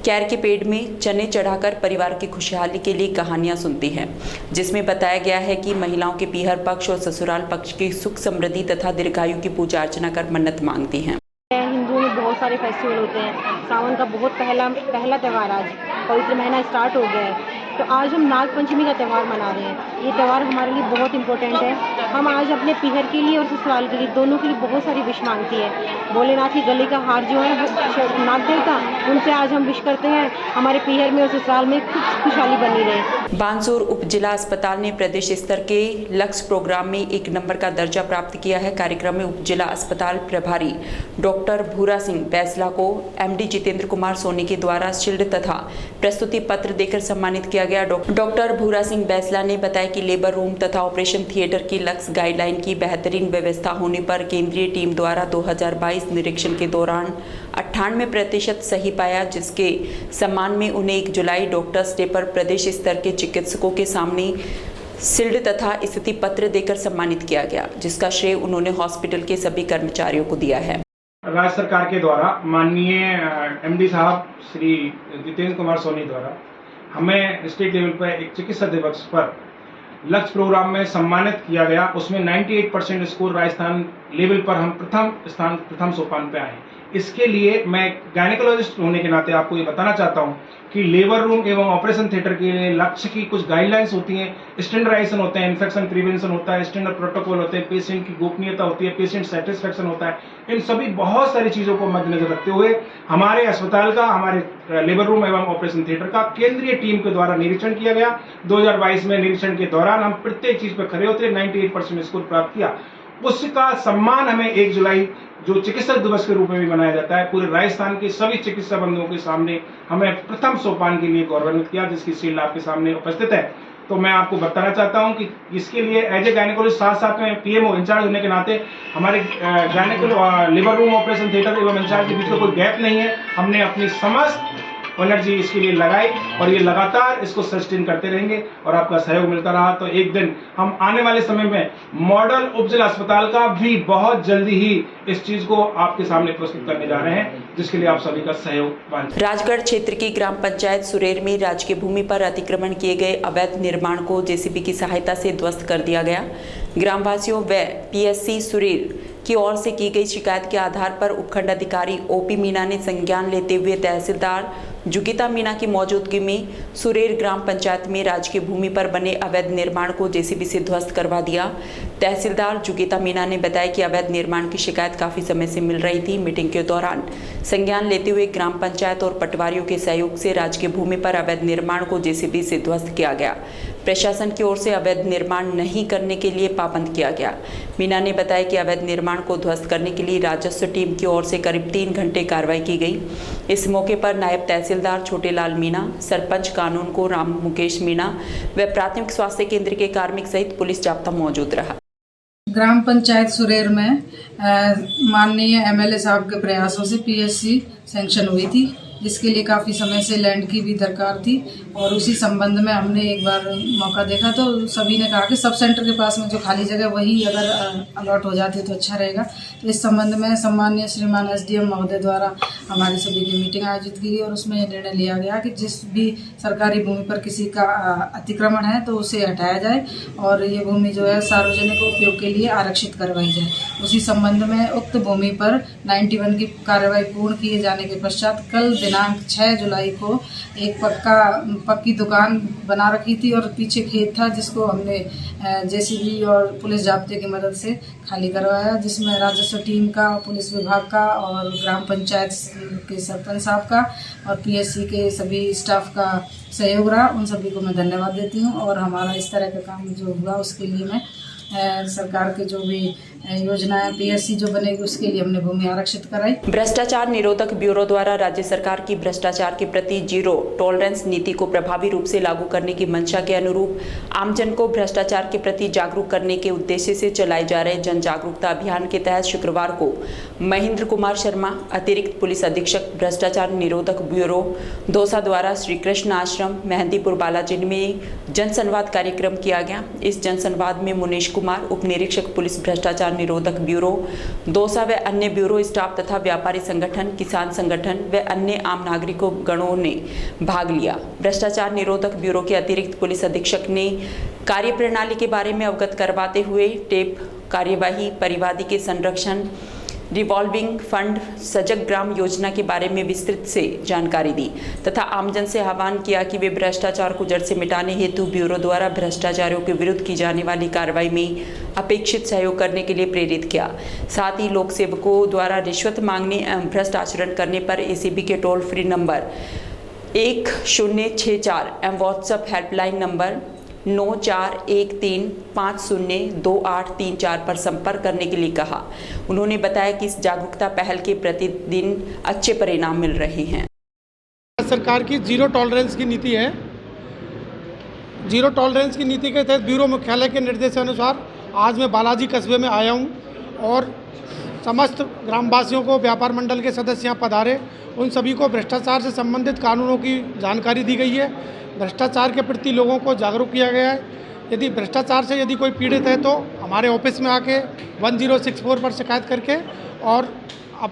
कैर के पेड़ में चने चढ़ाकर परिवार की खुशहाली के लिए कहानियां सुनती हैं, जिसमें बताया गया है कि महिलाओं के पीहर पक्ष और ससुराल पक्ष की सुख समृद्धि तथा दीर्घायु की पूजा अर्चना कर मन्नत मांगती हैं। हिंदुओं में बहुत सारे फेस्टिवल होते हैं। सावन का बहुत पहला त्यौहार आज पवित्र महीना स्टार्ट हो गया है, तो आज हम नाग पंचमी का त्यौहार मना रहे हैं। ये त्यौहार हमारे लिए बहुत इंपॉर्टेंट है। हम आज अपने पीहर के लिए और ससुराल के लिए दोनों के लिए बहुत सारी विश मांगती है। भोलेनाथ की गले का हार जो है नाग देवता, उनसे आज हम विश करते हैं हमारे पीहर में और ससुराल में खुशहाली बनी रहे। बानसूर उप जिला अस्पताल ने प्रदेश स्तर के लक्ष्य प्रोग्राम में 1 नंबर का दर्जा प्राप्त किया है। कार्यक्रम में उप जिला अस्पताल प्रभारी डॉक्टर भूरा सिंह बैसला को एमडी जितेंद्र कुमार सोनी के द्वारा शील्ड तथा प्रस्तुति पत्र देकर सम्मानित किया गया। डॉक्टर भूरा सिंह बैसला ने बताया कि लेबर रूम तथा ऑपरेशन थिएटर की लक्ष्य गाइडलाइन की बेहतरीन व्यवस्था होने पर केंद्रीय टीम द्वारा 2022 निरीक्षण के दौरान 98% सही पाया, जिसके सम्मान में उन्हें 1 जुलाई डॉक्टर्स डे पर प्रदेश स्तर के चिकित्सकों के सामने शील्ड तथा स्थिति पत्र देकर सम्मानित किया गया, जिसका श्रेय उन्होंने हॉस्पिटल के सभी कर्मचारियों को दिया है। राज्य सरकार के द्वारा माननीय एमडी साहब श्री जितेंद्र कुमार सोनी द्वारा हमें स्टेट लेवल पर एक चिकित्सा दिवस पर लक्ष्य प्रोग्राम में सम्मानित किया गया। उसमें 98% स्कोर राजस्थान लेवल पर हम प्रथम सोपान पे आए। इसके लिए मैं गायनेकोलॉजिस्ट होने के नाते आपको ये बताना चाहता हूँ कि लेबर रूम एवं ऑपरेशन थिएटर के लिए लक्ष्य की कुछ गाइडलाइंस होती हैं, स्टैंडर्डाइजेशन होता है, इन्फेक्शन प्रिवेंशन होता है, स्टैंडर्ड प्रोटोकॉल होते हैं, पेशेंट की गोपनीयता होती है, पेशेंट सेटिस्फेक्शन होता है। इन सभी बहुत सारी चीज़ों को मद्देनजर रखते हुए हमारे अस्पताल का, हमारे लेबर रूम एवं ऑपरेशन थिएटर का केंद्रीय टीम के द्वारा निरीक्षण किया गया। 2022 में निरीक्षण के दौरान हम प्रत्येक चीज पर खरे उतरे, 98% स्कोर प्राप्त किया। उसका सम्मान हमें 1 जुलाई जो चिकित्सक दिवस के रूप में भी मनाया जाता है, पूरे राजस्थान के सभी चिकित्सा बंधुओं के सामने हमें प्रथम सोपान के लिए गौरवान्वित किया, जिसकी शील्ड आपके सामने उपस्थित है। तो मैं आपको बताना चाहता हूं कि इसके लिए एज ए गायनेकोलॉजिस्ट साथ साथ में पीएमओ इंचार्ज होने के नाते हमारे लेबर रूम ऑपरेशन थिएटर एवं इंचार्ज के बीच में कोई गैप नहीं है। हमने अपनी समस्त एनर्जी इसके लिए लगाई और ये लगातार इसको सस्टेन करते रहेंगे और आपका सहयोग मिलता रहा तो एक दिन हम आने वाले समय में मॉडल उपजिला अस्पताल का भी बहुत जल्दी ही इस चीज को आपके सामने प्रस्तुत करने जा रहे हैं, जिसके लिए आप सभी का सहयोग मांगते हैं। राजगढ़ क्षेत्र की ग्राम पंचायत सुरेर में राजकीय भूमि पर अतिक्रमण किए गए अवैध निर्माण को जेसीबी की सहायता से ध्वस्त कर दिया गया। ग्रामवासियों व पीएससी सुरेर की ओर से की गई शिकायत के आधार पर उपखंड अधिकारी ओपी मीणा ने संज्ञान लेते हुए तहसीलदार जुगिता मीणा की मौजूदगी में सुरेर ग्राम पंचायत में राजकीय भूमि पर बने अवैध निर्माण को जेसीबी से ध्वस्त करवा दिया। तहसीलदार जुगिता मीणा ने बताया कि अवैध निर्माण की शिकायत काफी समय से मिल रही थी। मीटिंग के दौरान संज्ञान लेते हुए ग्राम पंचायत और पटवारियों के सहयोग से राजकीय भूमि पर अवैध निर्माण को जेसीबी से ध्वस्त किया गया। प्रशासन की ओर से अवैध निर्माण नहीं करने के लिए पाबंद किया गया। मीणा ने बताया कि अवैध निर्माण को ध्वस्त करने के लिए राजस्व टीम की ओर से करीब 3 घंटे कार्रवाई की गई। इस मौके पर नायब तहसीलदार छोटेलाल मीणा, सरपंच कानून को राम मुकेश मीणा व प्राथमिक स्वास्थ्य केंद्र के कार्मिक सहित पुलिस जाब्ता मौजूद रहा। ग्राम पंचायत सुरेर में माननीय एमएलए साहब के प्रयासों से पीएससी सैंक्शन हुई थी, जिसके लिए काफ़ी समय से लैंड की भी दरकार थी और उसी संबंध में हमने एक बार मौका देखा तो सभी ने कहा कि सब सेंटर के पास में जो खाली जगह वही अगर अलॉट हो जाती तो अच्छा रहेगा। तो इस संबंध में सम्मान्य श्रीमान एसडीएम महोदय द्वारा हमारी सभी की मीटिंग आयोजित की और उसमें निर्णय लिया गया कि जिस भी सरकारी भूमि पर किसी का अतिक्रमण है तो उसे हटाया जाए और ये भूमि जो है सार्वजनिक उपयोग के लिए आरक्षित करवाई जाए। उसी संबंध में उक्त भूमि पर 91 की कार्रवाई पूर्ण किए जाने के पश्चात कल दिनांक 6 जुलाई को एक पक्की दुकान बना रखी थी और पीछे खेत था, जिसको हमने जेसीबी और पुलिस जाब्ते की मदद से खाली करवाया, जिसमें राजस्व टीम का, पुलिस विभाग का और ग्राम पंचायत के सरपंच साहब का और पीएससी के सभी स्टाफ का सहयोग रहा। उन सभी को मैं धन्यवाद देती हूँ और हमारा इस तरह का काम जो हुआ उसके लिए मैं सरकार के जो भी योजनाएं पीएससी जो बनेगी उसके लिए हमने भूमि आरक्षित कराई। भ्रष्टाचार निरोधक ब्यूरो द्वारा राज्य सरकार की भ्रष्टाचार के प्रति जीरो टॉलरेंस नीति को प्रभावी रूप से लागू करने की मंशा के अनुरूप आमजन को भ्रष्टाचार के प्रति जागरूक करने के उद्देश्य से चलाए जा रहे जन जागरूकता अभियान के तहत शुक्रवार को महेंद्र कुमार शर्मा, अतिरिक्त पुलिस अधीक्षक भ्रष्टाचार निरोधक ब्यूरो दौसा द्वारा श्री कृष्ण आश्रम मेहंदीपुर बालाजी में जनसंवाद कार्यक्रम किया गया। इस जनसंवाद में मुनीश कुमार, उप निरीक्षक पुलिस भ्रष्टाचार निरोधक ब्यूरो दौसा व अन्य ब्यूरो स्टाफ तथा व्यापारी संगठन, किसान संगठन व अन्य आम नागरिकों गणों ने भाग लिया। भ्रष्टाचार निरोधक ब्यूरो के अतिरिक्त पुलिस अधीक्षक ने कार्यप्रणाली के बारे में अवगत करवाते हुए टेप कार्यवाही, परिवादी के संरक्षण, रिवॉल्विंग फंड, सजग ग्राम योजना के बारे में विस्तृत से जानकारी दी तथा आमजन से आह्वान किया कि वे भ्रष्टाचार को जड़ से मिटाने हेतु ब्यूरो द्वारा भ्रष्टाचारियों के विरुद्ध की जाने वाली कार्रवाई में अपेक्षित सहयोग करने के लिए प्रेरित किया। साथ ही लोक सेवकों द्वारा रिश्वत मांगने एवं भ्रष्ट आचरण करने पर एसीबी के टोल फ्री नंबर 1064 एवं व्हाट्सएप हेल्पलाइन नंबर 9413502834 पर संपर्क करने के लिए कहा। उन्होंने बताया कि इस जागरूकता पहल के प्रतिदिन अच्छे परिणाम मिल रहे हैं। सरकार की जीरो टॉलरेंस की नीति है। जीरो टॉलरेंस की नीति के तहत ब्यूरो मुख्यालय के निर्देशानुसार आज मैं बालाजी कस्बे में आया हूं और समस्त ग्रामवासियों को, व्यापार मंडल के सदस्य यहाँ पधारे, उन सभी को भ्रष्टाचार से संबंधित कानूनों की जानकारी दी गई है। भ्रष्टाचार के प्रति लोगों को जागरूक किया गया है। यदि भ्रष्टाचार से यदि कोई पीड़ित है तो हमारे ऑफिस में आके 1064 पर शिकायत करके और अब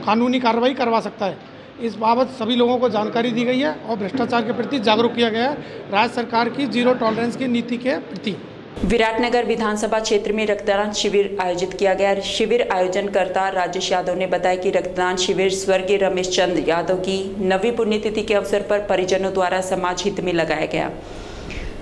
कानूनी कार्रवाई करवा सकता है। इस बाबत सभी लोगों को जानकारी दी गई है और भ्रष्टाचार के प्रति जागरूक किया गया है राज्य सरकार की जीरो टॉलरेंस की नीति के प्रति। विराटनगर विधानसभा क्षेत्र में रक्तदान शिविर आयोजित किया गया। शिविर आयोजनकर्ता राजेश यादव ने बताया कि रक्तदान शिविर स्वर्गीय रमेश चंद्र यादव की 9वीं पुण्यतिथि के अवसर पर परिजनों द्वारा समाज हित में लगाया गया।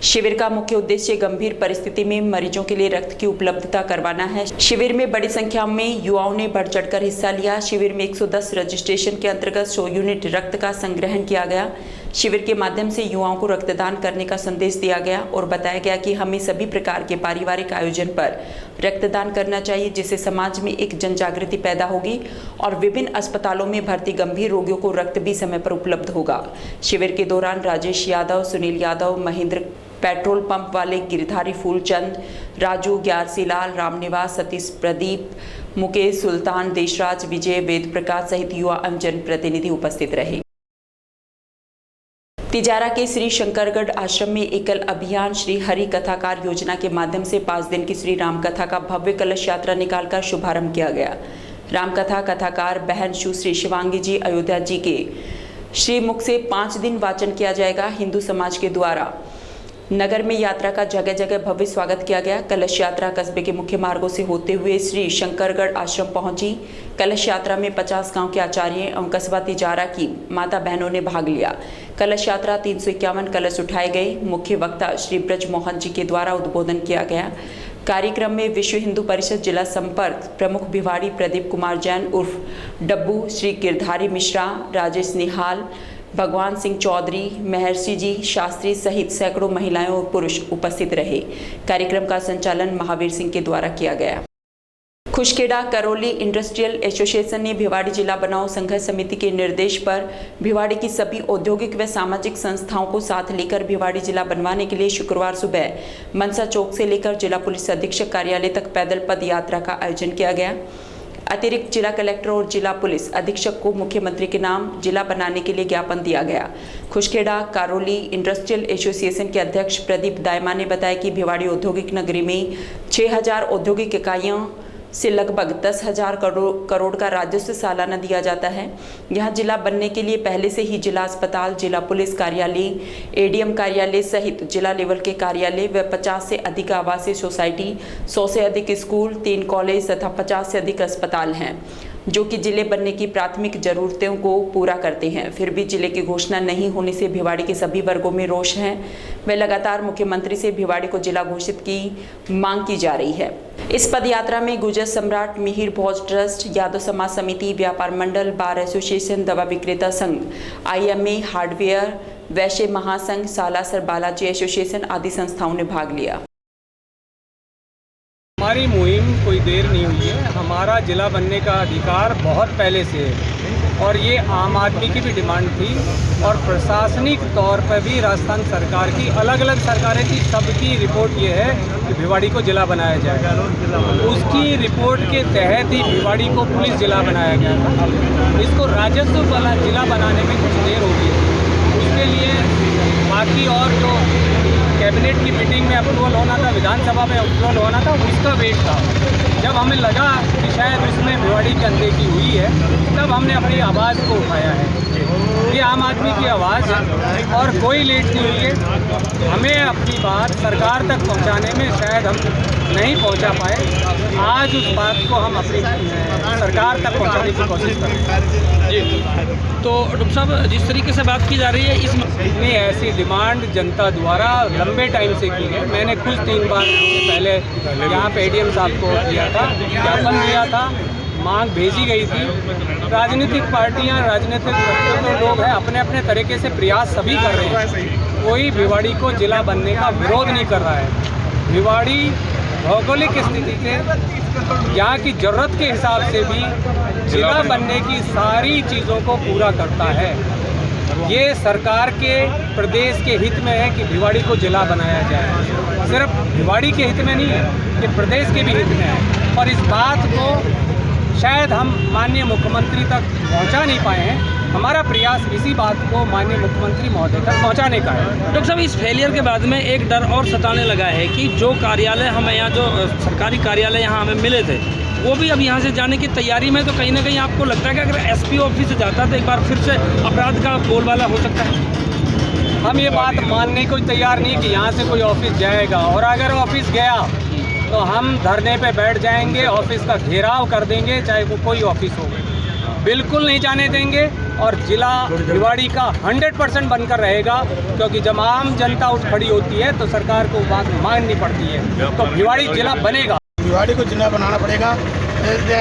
शिविर का मुख्य उद्देश्य गंभीर परिस्थिति में मरीजों के लिए रक्त की उपलब्धता करवाना है। शिविर में बड़ी संख्या में युवाओं ने बढ़ चढ़कर हिस्सा लिया। शिविर में 110 रजिस्ट्रेशन के अंतर्गत 100 यूनिट रक्त का संग्रहण किया गया। शिविर के माध्यम से युवाओं को रक्तदान करने का संदेश दिया गया और बताया गया कि हमें सभी प्रकार के पारिवारिक आयोजन पर रक्तदान करना चाहिए, जिससे समाज में एक जन जागृति पैदा होगी और विभिन्न अस्पतालों में भर्ती गंभीर रोगियों को रक्त भी समय पर उपलब्ध होगा। शिविर के दौरान राजेश यादव, सुनील यादव, महेंद्र पेट्रोल पंप वाले, गिरधारी फूलचंद, राजू, ग्यारसीलाल, रामनिवास, सतीश, प्रदीप, मुकेश, सुल्तान, देशराज, विजय, वेद प्रकाश सहित युवा एवं जनप्रतिनिधि उपस्थित रहे। तिजारा के श्री शंकरगढ़ आश्रम में एकल अभियान श्री हरि कथाकार योजना के माध्यम से 5 दिन की श्री राम कथा का भव्य कलश यात्रा निकालकर शुभारंभ किया गया। रामकथा कथाकार बहन सुश्री शिवांगी जी अयोध्या जी के श्री मुख से 5 दिन वाचन किया जाएगा। हिंदू समाज के द्वारा नगर में यात्रा का जगह जगह भव्य स्वागत किया गया। कलश यात्रा कस्बे के मुख्य मार्गों से होते हुए श्री शंकरगढ़ आश्रम पहुंची। कलश यात्रा में 50 गांव के आचार्य एवं कस्बा तिजारा की माता बहनों ने भाग लिया। कलश यात्रा 351 कलश उठाए गए। मुख्य वक्ता श्री ब्रज मोहन जी के द्वारा उद्बोधन किया गया। कार्यक्रम में विश्व हिंदू परिषद जिला संपर्क प्रमुख भिवाड़ी प्रदीप कुमार जैन उर्फ डब्बू, श्री गिरधारी मिश्रा, राजेश निहाल, भगवान सिंह चौधरी, महर्षि जी शास्त्री सहित सैकड़ों महिलाएं और पुरुष उपस्थित रहे। कार्यक्रम का संचालन महावीर सिंह के द्वारा किया गया। खुशखेड़ा करौली इंडस्ट्रियल एसोसिएशन ने भिवाड़ी जिला बनाओ संघर्ष समिति के निर्देश पर भिवाड़ी की सभी औद्योगिक व सामाजिक संस्थाओं को साथ लेकर भिवाड़ी जिला बनवाने के लिए शुक्रवार सुबह मनसा चौक से लेकर जिला पुलिस अधीक्षक कार्यालय तक पैदल पद यात्रा का आयोजन किया गया। अतिरिक्त जिला कलेक्टर और जिला पुलिस अधीक्षक को मुख्यमंत्री के नाम जिला बनाने के लिए ज्ञापन दिया गया। खुशखेड़ा करौली इंडस्ट्रियल एसोसिएशन के अध्यक्ष प्रदीप दायमा ने बताया कि भिवाड़ी औद्योगिक नगरी में 6000 औद्योगिक इकाइयों से लगभग 10,000 करोड़ का राजस्व सालाना दिया जाता है। यहां जिला बनने के लिए पहले से ही जिला अस्पताल, जिला पुलिस कार्यालय, एडीएम कार्यालय सहित जिला लेवल के कार्यालय व 50 से अधिक आवासीय सोसाइटी, 100 से अधिक स्कूल, 3 कॉलेज तथा 50 से अधिक अस्पताल हैं, जो कि जिले बनने की प्राथमिक जरूरतों को पूरा करते हैं। फिर भी जिले की घोषणा नहीं होने से भिवाड़ी के सभी वर्गों में रोष है। वे लगातार मुख्यमंत्री से भिवाड़ी को जिला घोषित की मांग की जा रही है। इस पद यात्रा में गुर्जर सम्राट, मिहिर भोज ट्रस्ट, यादव समाज समिति, व्यापार मंडल, बार एसोसिएशन, दवा विक्रेता संघ, IMA, हार्डवेयर, वैश्य महासंघ, सालासर बालाजी एसोसिएशन आदि संस्थाओं ने भाग लिया। हमारी मुहिम कोई देर नहीं हुई है। हमारा जिला बनने का अधिकार बहुत पहले से है और ये आम आदमी की भी डिमांड थी और प्रशासनिक तौर पर भी राजस्थान सरकार की, अलग अलग सरकारें की, सबकी रिपोर्ट ये है कि भिवाड़ी को जिला बनाया जाएगा। उसकी रिपोर्ट के तहत ही भिवाड़ी को पुलिस जिला बनाया गया था। इसको राजस्व वाला जिला बनाने में कुछ देर हो गई। उसके लिए बाकी और जो कैबिनेट की मीटिंग में अप्रूवल होना था, विधानसभा में अप्रूवल होना था, उसका वेट था। जब हमें लगा कि शायद उसमें भिवाड़ी की अनदेखी हुई है, तब हमने अपनी आवाज़ को उठाया है। ये आम आदमी की आवाज़ है और कोई लेट नहीं हुई है। हमें अपनी बात सरकार तक पहुंचाने में शायद हम नहीं पहुंचा पाए। आज उस बात को हम अपनी सरकार तक पहुंचाने की कोशिश कर रहे हैं। जी, तो डॉक्टर साहब, जिस तरीके से बात की जा रही है, इसमें ऐसी डिमांड जनता द्वारा लंबे टाइम से की है। मैंने खुद 3 बार पहले यहाँ पे ADM साहब को दिया था, ज्ञापन दिया था, मांग भेजी गई थी। राजनीतिक पार्टियाँ, राजनीतिक लोग हैं, अपने अपने तरीके से प्रयास सभी कर रहे हैं। कोई भिवाड़ी को जिला बनने का विरोध नहीं कर रहा है। भिवाड़ी भौगोलिक स्थिति के, यहाँ की ज़रूरत के हिसाब से भी जिला बनने की सारी चीज़ों को पूरा करता है। ये सरकार के प्रदेश के हित में है कि भिवाड़ी को जिला बनाया जाए। सिर्फ भिवाड़ी के हित में नहीं है, ये प्रदेश के भी हित में है। और इस बात को शायद हम माननीय मुख्यमंत्री तक पहुंचा नहीं पाए हैं। हमारा प्रयास इसी बात को माननीय मुख्यमंत्री महोदय तक पहुंचाने का है। डॉक्टर साहब, इस फेलियर के बाद में एक डर और सताने लगा है कि जो कार्यालय हमें यहाँ, जो सरकारी कार्यालय यहाँ हमें मिले थे, वो भी अब यहाँ से जाने की तैयारी में। तो कहीं ना कहीं आपको लगता है कि अगर एसपी ऑफिस से जाता तो एक बार फिर से अपराध का बोलबाला हो सकता है? हम ये बात मानने को तैयार नहीं कि यहाँ से कोई ऑफिस जाएगा, और अगर ऑफिस गया तो हम धरने पे बैठ जाएंगे, ऑफिस का घेराव कर देंगे, चाहे वो कोई ऑफिस हो। बिल्कुल नहीं जाने देंगे। और जिला भिवाड़ी का 100% बनकर रहेगा, क्योंकि जब आम जनता उठ खड़ी होती है तो सरकार को बात माननी पड़ती है। तो भिवाड़ी जिला बनेगा। भिवाड़ी को जिला बनाना पड़ेगा,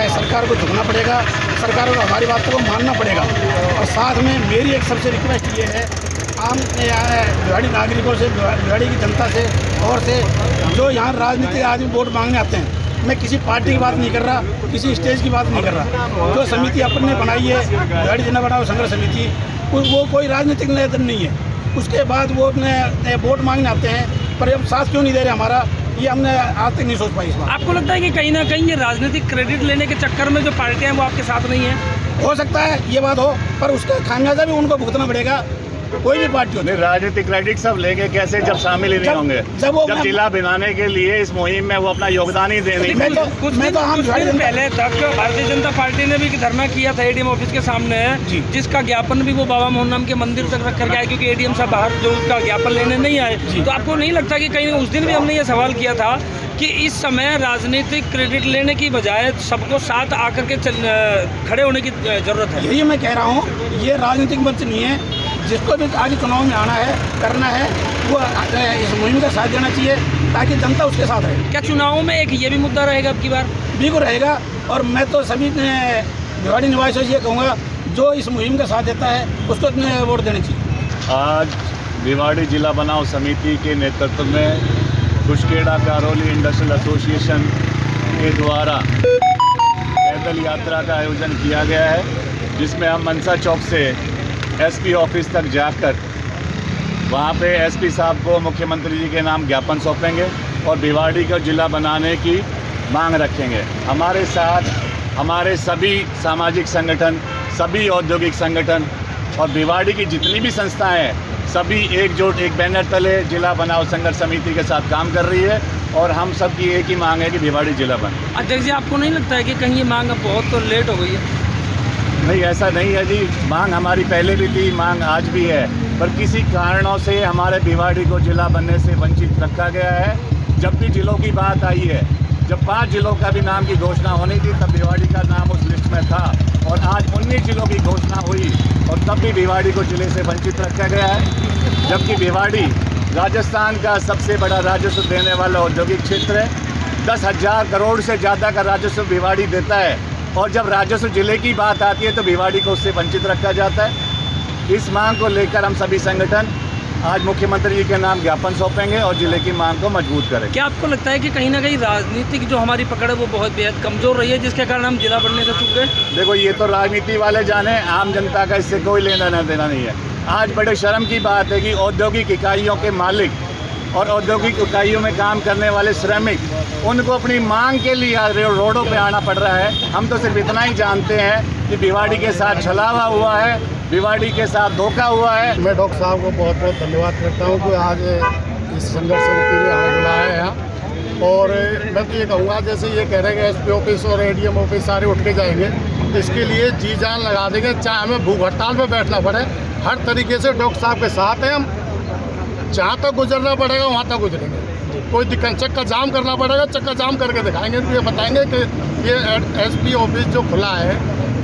सरकार को झुकना पड़ेगा, सरकार को हमारी बातों को मानना पड़ेगा। और साथ में मेरी एक सबसे रिक्वेस्ट ये है आम भिवाड़ी नागरिकों से, भिवाड़ी की जनता से और से, जो यहाँ राजनीतिक आदमी वोट मांगने आते हैं, मैं किसी पार्टी की बात नहीं कर रहा, किसी स्टेज की बात नहीं कर रहा। जो समिति अपन ने बनाई है, भिवाड़ी जिला बनाओ संघर्ष समिति, वो कोई राजनीतिक निवेदन नहीं है। उसके बाद वो अपने वोट मांगने आते हैं, पर अब साथ क्यों नहीं दे रहे हमारा, ये हमने आज तक नहीं सोच पाई इस बात। आपको लगता है कि कहीं ना कहीं ये राजनीतिक क्रेडिट लेने के चक्कर में जो पार्टियां हैं वो आपके साथ नहीं है? हो सकता है ये बात हो, पर उसका खामियाजा भी उनको भुगतना पड़ेगा। कोई भी पार्टी हो, राजनीतिक क्रेडिट सब लेंगे कैसे जब शामिल ही नहीं होंगे। जब जिला बनाने के लिए इस मुहिम में वो अपना योगदान ही देने। कुछ दिन पहले तक भारतीय जनता पार्टी ने भी धरना किया था एडीएम ऑफिस के सामने, जिसका ज्ञापन भी वो बाबा मोहन नाम के मंदिर तक रख कर गया, क्योंकि एडीएम साहब बाहर जो उसका ज्ञापन लेने नहीं आए। तो आपको नहीं लगता कि कहीं उस दिन भी हमने ये सवाल किया था कि इस समय राजनीतिक क्रेडिट लेने की बजाय सबको साथ आकर के खड़े होने की जरूरत है? यही मैं कह रहा हूँ, ये राजनीतिक मंच नहीं है। जिसको भी आगे चुनाव में आना है, करना है, वो इस मुहिम का साथ देना चाहिए ताकि जनता उसके साथ रहे। क्या चुनाव में एक ये भी मुद्दा रहेगा अब की बार? बिल्कुल रहेगा। और मैं तो सभी भिवाड़ी निवासियों से ये कहूँगा, जो इस मुहिम का साथ देता है उसको वोट देनी चाहिए। आज भिवाड़ी जिला बनाओ समिति के नेतृत्व में कुशकेड़ा करौली इंडस्ट्रियल एसोसिएशन के द्वारा पैदल यात्रा का आयोजन किया गया है, जिसमें हम मनसा चौक से एसपी ऑफिस तक जाकर वहाँ पे एसपी साहब को मुख्यमंत्री जी के नाम ज्ञापन सौंपेंगे और भिवाड़ी को जिला बनाने की मांग रखेंगे। हमारे साथ हमारे सभी सामाजिक संगठन, सभी औद्योगिक संगठन और भिवाड़ी की जितनी भी संस्थाएं हैं, सभी एकजुट एक बैनर तले जिला बनाओ संघर्ष समिति के साथ काम कर रही है। और हम सब की एक ही मांग है कि भिवाड़ी जिला बने। अध्यक्ष जी, आपको नहीं लगता है कि कहीं ये मांग बहुत तो लेट हो गई है? नहीं, ऐसा नहीं है जी। मांग हमारी पहले भी थी, मांग आज भी है, पर किसी कारणों से हमारे भिवाड़ी को जिला बनने से वंचित रखा गया है। जब भी जिलों की बात आई है, जब 5 जिलों का भी नाम की घोषणा होनी थी, तब भिवाड़ी का नाम उस लिस्ट में था। और आज 19 जिलों की घोषणा हुई और तब भी भिवाड़ी को जिले से वंचित रखा गया है। जबकि भिवाड़ी राजस्थान का सबसे बड़ा राजस्व देने वाला औद्योगिक क्षेत्र है। 10,000 करोड़ से ज़्यादा का राजस्व भिवाड़ी देता है, और जब राजस्व जिले की बात आती है तो भिवाड़ी को उससे वंचित रखा जाता है। इस मांग को लेकर हम सभी संगठन आज मुख्यमंत्री जी के नाम ज्ञापन सौंपेंगे और जिले की मांग को मजबूत करेंगे। क्या आपको लगता है कि कहीं ना कहीं राजनीतिक जो हमारी पकड़ है वो बहुत बेहद कमज़ोर रही है, जिसके कारण हम जिला बनने से चूक गए? देखो, ये तो राजनीति वाले जाने, आम जनता का इससे कोई लेना देना नहीं है। आज बड़े शर्म की बात है कि औद्योगिक इकाइयों के मालिक और औद्योगिक इकाइयों में काम करने वाले श्रमिक, उनको अपनी मांग के लिए रोडों पे आना पड़ रहा है। हम तो सिर्फ इतना ही जानते हैं कि भिवाड़ी के साथ छलावा हुआ है, भिवाड़ी के साथ धोखा हुआ है। मैं डॉक्टर साहब को बहुत बहुत धन्यवाद करता हूँ कि आज इस संघर्ष समिति में हमें बुलाया है यहाँ। और मैं तो ये कहूँगा, जैसे ये कह रहे हैं एसपी ऑफिस और एडीएम ऑफिस सारे उठ के जाएंगे, इसके लिए जी जान लगा देंगे, चाहे हमें भूख हड़ताल पर बैठना पड़े। हर तरीके से डॉक्टर साहब के साथ हैं हम। जहाँ तक गुजरना पड़ेगा वहाँ तक गुजरेंगे। कोई दिक्कत, चक्का जाम करना पड़ेगा, चक्का जाम करके दिखाएंगे। तो ये बताएंगे कि ये एसपी ऑफिस जो खुला है,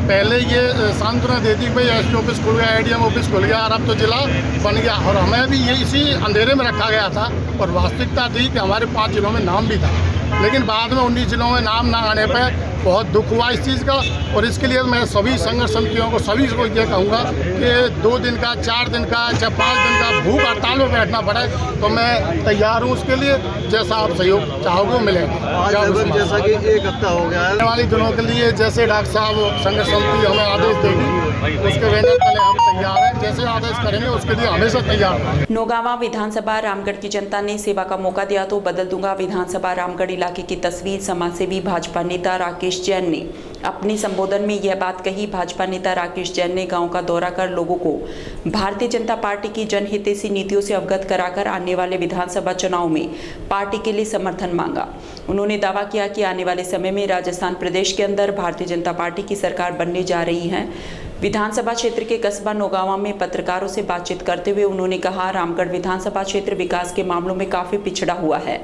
पहले ये सांत्वना देती कि भाई एसपी ऑफिस खुल गया, एडीएम ऑफिस खुल गया और अब तो जिला बन गया। और हमें भी ये इसी अंधेरे में रखा गया था। और वास्तविकता थी कि हमारे 5 जिलों में नाम भी था, लेकिन बाद में 19 जिलों में नाम ना आने पर बहुत दुख हुआ इस चीज़ का। और इसके लिए मैं सभी संघर्ष समितियों को, सभी को ये कहूँगा कि 2 दिन का, 4 दिन का, चाहे 5 दिन का भूख हड़ताल में बैठना पड़े तो मैं तैयार हूँ उसके लिए। जैसा आप सहयोग चाहोगे वो मिलेगा। जैसा कि 1 हफ्ता हो गया है, आने वाले दिनों के लिए जैसे डॉक्टर साहब संघर्ष समिति हमें आदेश देगी उसके बैनर तले हम तैयार हैं। जैसे आदेश करेंगे उसके लिए हमेशा तैयार हैं। नौगावा विधानसभा रामगढ़ की जनता ने सेवा का मौका दिया तो बदल दूंगा विधानसभा रामगढ़ इलाके की तस्वीर समाजसेवी भाजपा नेता राकेश जैन ने अपने संबोधन में यह बात कही। भाजपा नेता राकेश जैन ने गांव का दौरा कर लोगों को भारतीय जनता पार्टी की जनहितैषी नीतियों से अवगत कराकर आने वाले विधानसभा चुनाव में पार्टी के लिए समर्थन मांगा। उन्होंने दावा किया कि आने वाले समय में राजस्थान प्रदेश के अंदर भारतीय जनता पार्टी की सरकार बनने जा रही है। विधानसभा क्षेत्र के कस्बा नौगावा में पत्रकारों से बातचीत करते हुए उन्होंने कहा, रामगढ़ विधानसभा क्षेत्र विकास के मामलों में काफ़ी पिछड़ा हुआ है।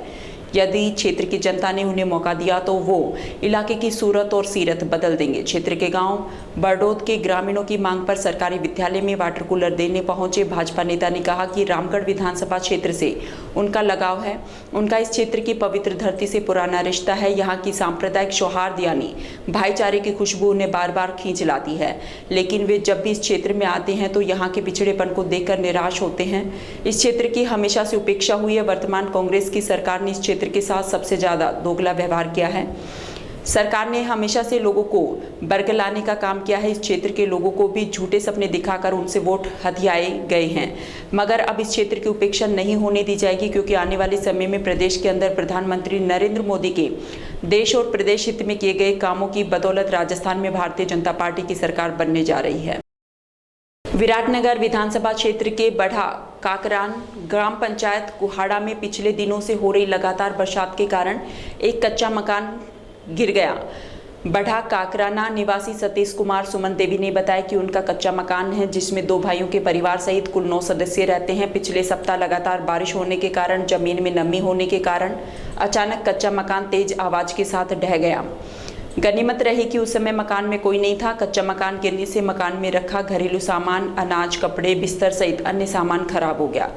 यदि क्षेत्र की जनता ने उन्हें मौका दिया तो वो इलाके की सूरत और सीरत बदल देंगे। क्षेत्र के गांव बरडोद के ग्रामीणों की मांग पर सरकारी विद्यालय में वाटर कूलर देने पहुंचे भाजपा नेता ने कहा कि रामगढ़ विधानसभा क्षेत्र से उनका लगाव है। उनका इस क्षेत्र की पवित्र धरती से पुराना रिश्ता है। यहाँ की सांप्रदायिक सौहार्द यानी भाईचारे की खुशबू उन्हें बार बार खींच लाती है, लेकिन वे जब भी इस क्षेत्र में आते हैं तो यहाँ के पिछड़ेपन को देखकर निराश होते हैं। इस क्षेत्र की हमेशा से उपेक्षा हुई है। वर्तमान कांग्रेस की सरकार ने इस क्षेत्र के साथ सबसे ज्यादा दोगला व्यवहार किया है। सरकार ने हमेशा से लोगों को बरगलाने का काम किया है। इस क्षेत्र के लोगों को भी झूठे सपने दिखाकर उनसे वोट हथियाए गए हैं, मगर अब इस क्षेत्र की उपेक्षा नहीं होने दी जाएगी, क्योंकि आने वाले समय में प्रदेश के अंदर प्रधानमंत्री नरेंद्र मोदी के देश और प्रदेश हित में किए गए कामों की बदौलत राजस्थान में भारतीय जनता पार्टी की सरकार बनने जा रही है। विराटनगर विधानसभा क्षेत्र के बढ़ा काकरान ग्राम पंचायत कुहाड़ा में पिछले दिनों से हो रही लगातार बरसात के कारण एक कच्चा मकान गिर गया। बढ़ा काकराना निवासी सतीश कुमार सुमन देवी ने बताया कि उनका कच्चा मकान है जिसमें 2 भाइयों के परिवार सहित कुल 9 सदस्य रहते हैं। पिछले सप्ताह लगातार बारिश होने के कारण जमीन में नमी होने के कारण अचानक कच्चा मकान तेज आवाज के साथ ढह गया। गनीमत रही कि उस समय मकान में कोई नहीं था। कच्चा मकान गिरने से मकान में रखा घरेलू सामान, अनाज, कपड़े, बिस्तर सहित अन्य सामान खराब हो गया।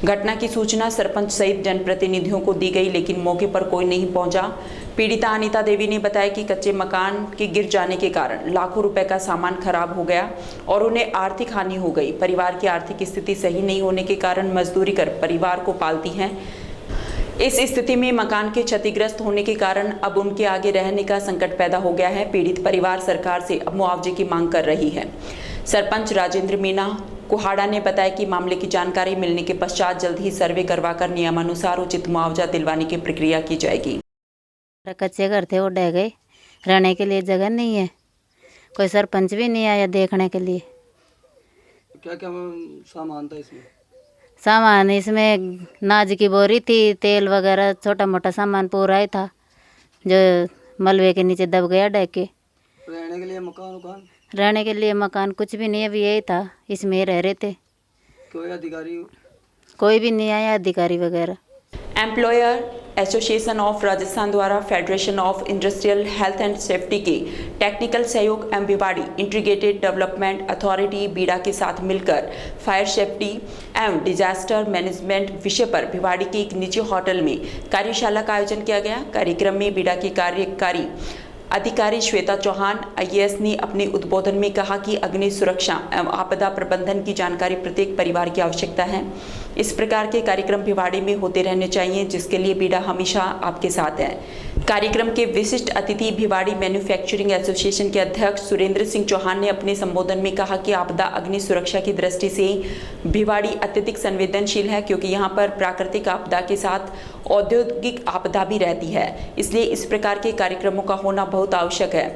घटना की सूचना सरपंच सहित जनप्रतिनिधियों को दी गई, लेकिन मौके पर कोई नहीं पहुंचा। पीड़िता अनीता देवी ने बताया कि कच्चे मकान के गिर जाने के कारण लाखों रुपए का सामान खराब हो गया और उन्हें आर्थिक हानि हो गई। परिवार की आर्थिक स्थिति सही नहीं होने के कारण मजदूरी कर परिवार को पालती हैं। इस स्थिति में मकान के क्षतिग्रस्त होने के कारण अब उनके आगे रहने का संकट पैदा हो गया है। पीड़ित परिवार सरकार से अब मुआवजे की मांग कर रही है। सरपंच राजेंद्र मीणा कुहाड़ा ने बताया कि मामले की जानकारी मिलने के पश्चात जल्द ही सर्वे करवाकर नियमानुसार उचित मुआवजा दिलवाने की प्रक्रिया की जाएगी। कच्चे घर थे वो ढह गए, रहने के लिए जगह नहीं है, कोई सरपंच भी नहीं आया देखने के लिए। क्या क्या सामान था इसमें? सामान इसमें नाज की बोरी थी, तेल वगैरह, छोटा मोटा सामान पूरा ही था जो मलबे के नीचे दब गया ढह के। रहने के लिए मकान रहने के लिए मकान कुछ भी नहीं, अभी यही था, इसमें रह रहे थे। कोई अधिकारी? कोई भी नहीं आया अधिकारी वगैरह। एम्प्लॉयर एसोसिएशन ऑफ राजस्थान द्वारा federation of industrial health and safety के टेक्निकल सहयोग एवं भिवाड़ी इंटीग्रेटेड डेवलपमेंट अथॉरिटी बीड़ा के साथ मिलकर फायर सेफ्टी एवं डिजास्टर मैनेजमेंट विषय पर भिवाड़ी के एक निजी होटल में कार्यशाला का आयोजन किया गया। कार्यक्रम में बीड़ा की कार्यकारी अधिकारी श्वेता चौहान IAS ने अपने उद्बोधन में कहा कि अग्नि सुरक्षा एवं आपदा प्रबंधन की जानकारी प्रत्येक परिवार की आवश्यकता है। इस प्रकार के कार्यक्रम भिवाड़ी में होते रहने चाहिए, जिसके लिए बीड़ा हमेशा आपके साथ है। कार्यक्रम के विशिष्ट अतिथि भिवाड़ी मैन्युफैक्चरिंग एसोसिएशन के अध्यक्ष सुरेंद्र सिंह चौहान ने अपने संबोधन में कहा कि आपदा अग्नि सुरक्षा की दृष्टि से भिवाड़ी अत्यधिक संवेदनशील है, क्योंकि यहाँ पर प्राकृतिक आपदा के साथ औद्योगिक आपदा भी रहती है। इसलिए इस प्रकार के कार्यक्रमों का होना बहुत आवश्यक है।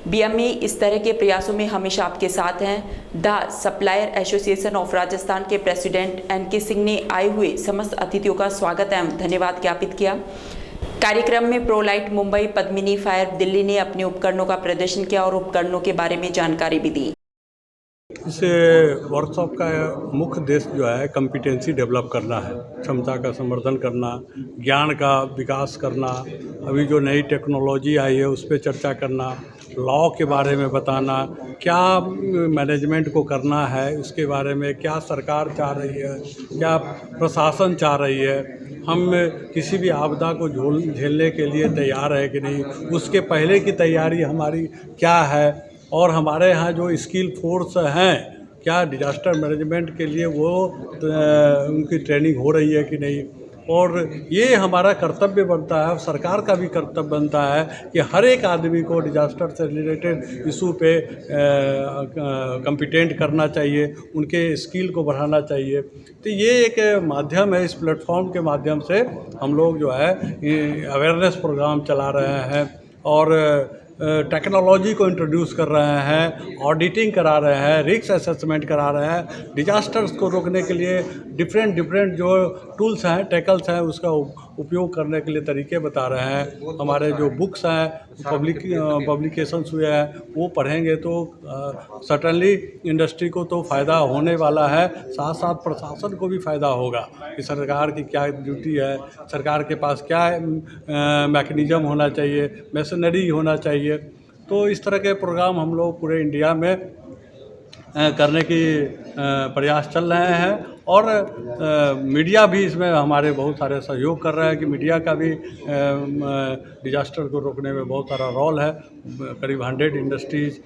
BME इस तरह के प्रयासों में हमेशा आपके साथ हैं। The supplier association of Rajasthan के प्रेसिडेंट NK सिंह ने आए हुए समस्त अतिथियों का स्वागत एवं धन्यवाद ज्ञापित किया। कार्यक्रम में प्रोलाइट मुंबई, पद्मिनी फायर दिल्ली ने अपने उपकरणों का प्रदर्शन किया और उपकरणों के बारे में जानकारी भी दी। इस वर्कशॉप का मुख्य उद्देश्य जो है कॉम्पिटेंसी डेवलप करना है, क्षमता का संवर्धन करना, ज्ञान का विकास करना, अभी जो नई टेक्नोलॉजी आई है उस पर चर्चा करना लॉ के बारे में बताना, क्या मैनेजमेंट को करना है, उसके बारे में क्या सरकार चाह रही है, क्या प्रशासन चाह रही है, हम किसी भी आपदा को झेलने के लिए तैयार है कि नहीं, उसके पहले की तैयारी हमारी क्या है, और हमारे यहाँ जो स्किल फोर्स हैं क्या डिजास्टर मैनेजमेंट के लिए वो उनकी ट्रेनिंग हो रही है कि नहीं। और ये हमारा कर्तव्य बनता है, सरकार का भी कर्तव्य बनता है कि हर एक आदमी को डिजास्टर से रिलेटेड इशू पे कॉम्पिटेंट करना चाहिए, उनके स्किल को बढ़ाना चाहिए। तो ये एक माध्यम है, इस प्लेटफॉर्म के माध्यम से हम लोग जो है अवेयरनेस प्रोग्राम चला रहे हैं और टेक्नोलॉजी को इंट्रोड्यूस कर रहे हैं, ऑडिटिंग करा रहे हैं, रिस्क असेसमेंट करा रहे हैं, डिजास्टर्स को रोकने के लिए डिफरेंट जो टूल्स हैं, टैकल्स हैं, उसका उपयोग करने के लिए तरीके बता रहे हैं। हमारे जो बुक्स हैं, पब्लिकेशंस हुए हैं, वो पढ़ेंगे तो सर्टेनली इंडस्ट्री को तो फ़ायदा होने वाला है, साथ साथ प्रशासन को भी फ़ायदा होगा कि सरकार की क्या ड्यूटी है, सरकार के पास क्या मैकेनिज़्म होना चाहिए, मशीनरी होना चाहिए। तो इस तरह के प्रोग्राम हम लोग पूरे इंडिया में करने की प्रयास चल रहे हैं और मीडिया भी इसमें हमारे बहुत सारे सहयोग कर रहा है कि मीडिया का भी डिजास्टर को रोकने में बहुत सारा रोल है। करीब 100 इंडस्ट्रीज़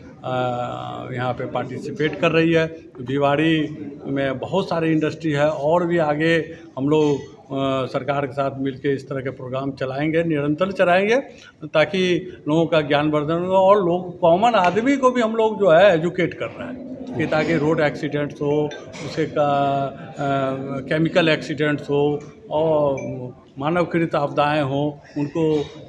यहाँ पे पार्टिसिपेट कर रही है। भिवाड़ी में बहुत सारी इंडस्ट्री है और भी आगे हम लोग सरकार के साथ मिलकर इस तरह के प्रोग्राम चलाएंगे, निरंतर चलाएंगे ताकि लोगों का ज्ञानवर्धन हो और लोग कॉमन आदमी को भी हम लोग जो है एजुकेट कर रहे हैं कि ताकि रोड एक्सीडेंट्स हो, उसके केमिकल एक्सीडेंट्स हो और मानवकृत आपदाएं हो, उनको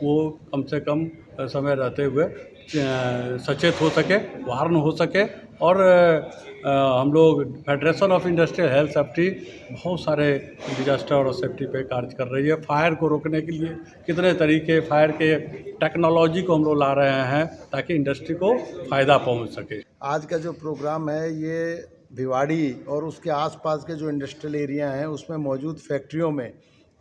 वो कम से कम समय रहते हुए सचेत हो सके, वार्न हो सके। और हम लोग federation of industrial health safety बहुत सारे डिजास्टर और सेफ्टी पे कार्य कर रही है। फायर को रोकने के लिए कितने तरीके, फायर के टेक्नोलॉजी को हम लोग ला रहे हैं ताकि इंडस्ट्री को फ़ायदा पहुंच सके। आज का जो प्रोग्राम है ये भिवाड़ी और उसके आसपास के जो इंडस्ट्रियल एरिया हैं उसमें मौजूद फैक्ट्रियों में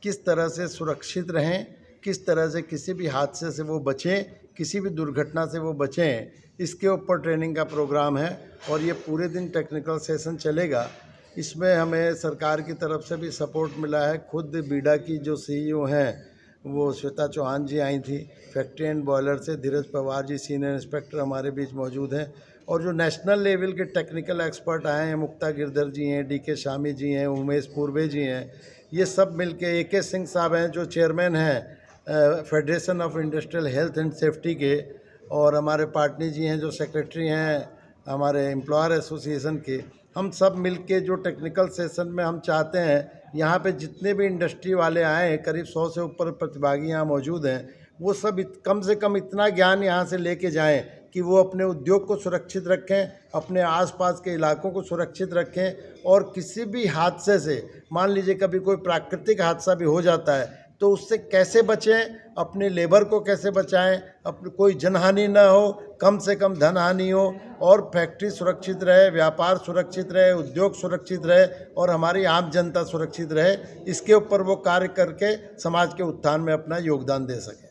किस तरह से सुरक्षित रहें, किस तरह से किसी भी हादसे से वो बचें, किसी भी दुर्घटना से वो बचें, इसके ऊपर ट्रेनिंग का प्रोग्राम है और ये पूरे दिन टेक्निकल सेशन चलेगा। इसमें हमें सरकार की तरफ से भी सपोर्ट मिला है। खुद बीडा की जो CEO हैं वो श्वेता चौहान जी आई थी, फैक्ट्री एंड बॉयलर से धीरज पवार जी सीनियर इंस्पेक्टर हमारे बीच मौजूद हैं और जो नेशनल लेवल के टेक्निकल एक्सपर्ट आए हैं, मुक्ता गिरधर जी हैं, DK शामी जी हैं, उमेश पूर्वे जी हैं, ये सब मिलके AK सिंह साहब हैं जो चेयरमैन हैं federation of industrial health and safety के, और हमारे पाटनी जी हैं जो सेक्रेटरी हैं हमारे एम्प्लॉयर एसोसिएशन के। हम सब मिलके जो टेक्निकल सेशन में हम चाहते हैं यहाँ पे जितने भी इंडस्ट्री वाले आए हैं, करीब 100 से ऊपर प्रतिभागी यहाँ मौजूद हैं, वो सब कम से कम इतना ज्ञान यहाँ से लेके जाएं कि वो अपने उद्योग को सुरक्षित रखें, अपने आसपास के इलाकों को सुरक्षित रखें और किसी भी हादसे से, मान लीजिए कभी कोई प्राकृतिक हादसा भी हो जाता है तो उससे कैसे बचें, अपने लेबर को कैसे बचाएं, अपनी कोई जनहानि ना हो, कम से कम धन हानि हो और फैक्ट्री सुरक्षित रहे, व्यापार सुरक्षित रहे, उद्योग सुरक्षित रहे और हमारी आम जनता सुरक्षित रहे। इसके ऊपर वो कार्य करके समाज के उत्थान में अपना योगदान दे सकें।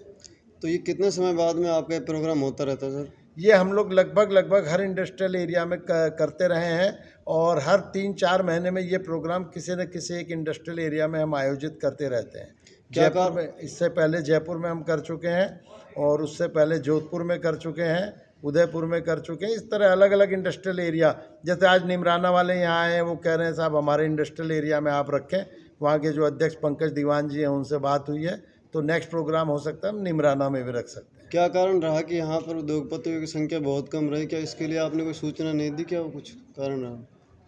तो ये कितने समय बाद में आपका प्रोग्राम होता रहता है सर? ये हम लोग लगभग हर इंडस्ट्रियल एरिया में करते रहे हैं और हर 3-4 महीने में ये प्रोग्राम किसी न किसी एक इंडस्ट्रियल एरिया में हम आयोजित करते रहते हैं। जयपुर में, इससे पहले जयपुर में हम कर चुके हैं और उससे पहले जोधपुर में कर चुके हैं, उदयपुर में कर चुके हैं। इस तरह अलग अलग इंडस्ट्रियल एरिया, जैसे आज निमराना वाले यहाँ आए हैं, वो कह रहे हैं साहब हमारे इंडस्ट्रियल एरिया में आप रखें। वहाँ के जो अध्यक्ष पंकज दीवान जी हैं उनसे बात हुई है, तो नेक्स्ट प्रोग्राम हो सकता है हम निमराना में भी रख सकते हैं। क्या कारण रहा कि यहाँ पर उद्योगपतियों की संख्या बहुत कम रही? क्या इसके लिए आपने कोई सूचना नहीं दी? क्या वो कुछ कारण रहा?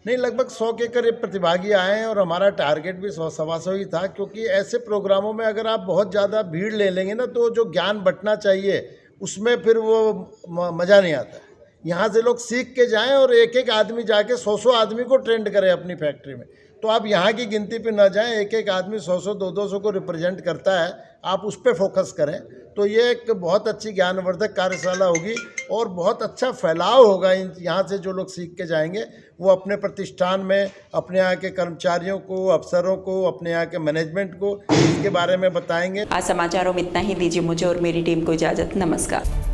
नहीं, लगभग 100 के करीब प्रतिभागी आए हैं और हमारा टारगेट भी 100-125 ही था, क्योंकि ऐसे प्रोग्रामों में अगर आप बहुत ज़्यादा भीड़ ले लेंगे ना तो जो ज्ञान बंटना चाहिए उसमें फिर वो मज़ा नहीं आता। यहाँ से लोग सीख के जाएं और एक एक आदमी जाके 100 आदमी को ट्रेंड करे अपनी फैक्ट्री में। तो आप यहाँ की गिनती पे ना जाएं, एक एक आदमी 100 200 को रिप्रेजेंट करता है, आप उस पर फोकस करें। तो ये एक बहुत अच्छी ज्ञानवर्धक कार्यशाला होगी और बहुत अच्छा फैलाव होगा। यहाँ से जो लोग सीख के जाएंगे वो अपने प्रतिष्ठान में अपने यहाँ के कर्मचारियों को, अफसरों को, अपने यहाँ के मैनेजमेंट को इसके बारे में बताएंगे। आज समाचारों में इतना ही। दीजिए मुझे और मेरी टीम को इजाज़त। नमस्कार।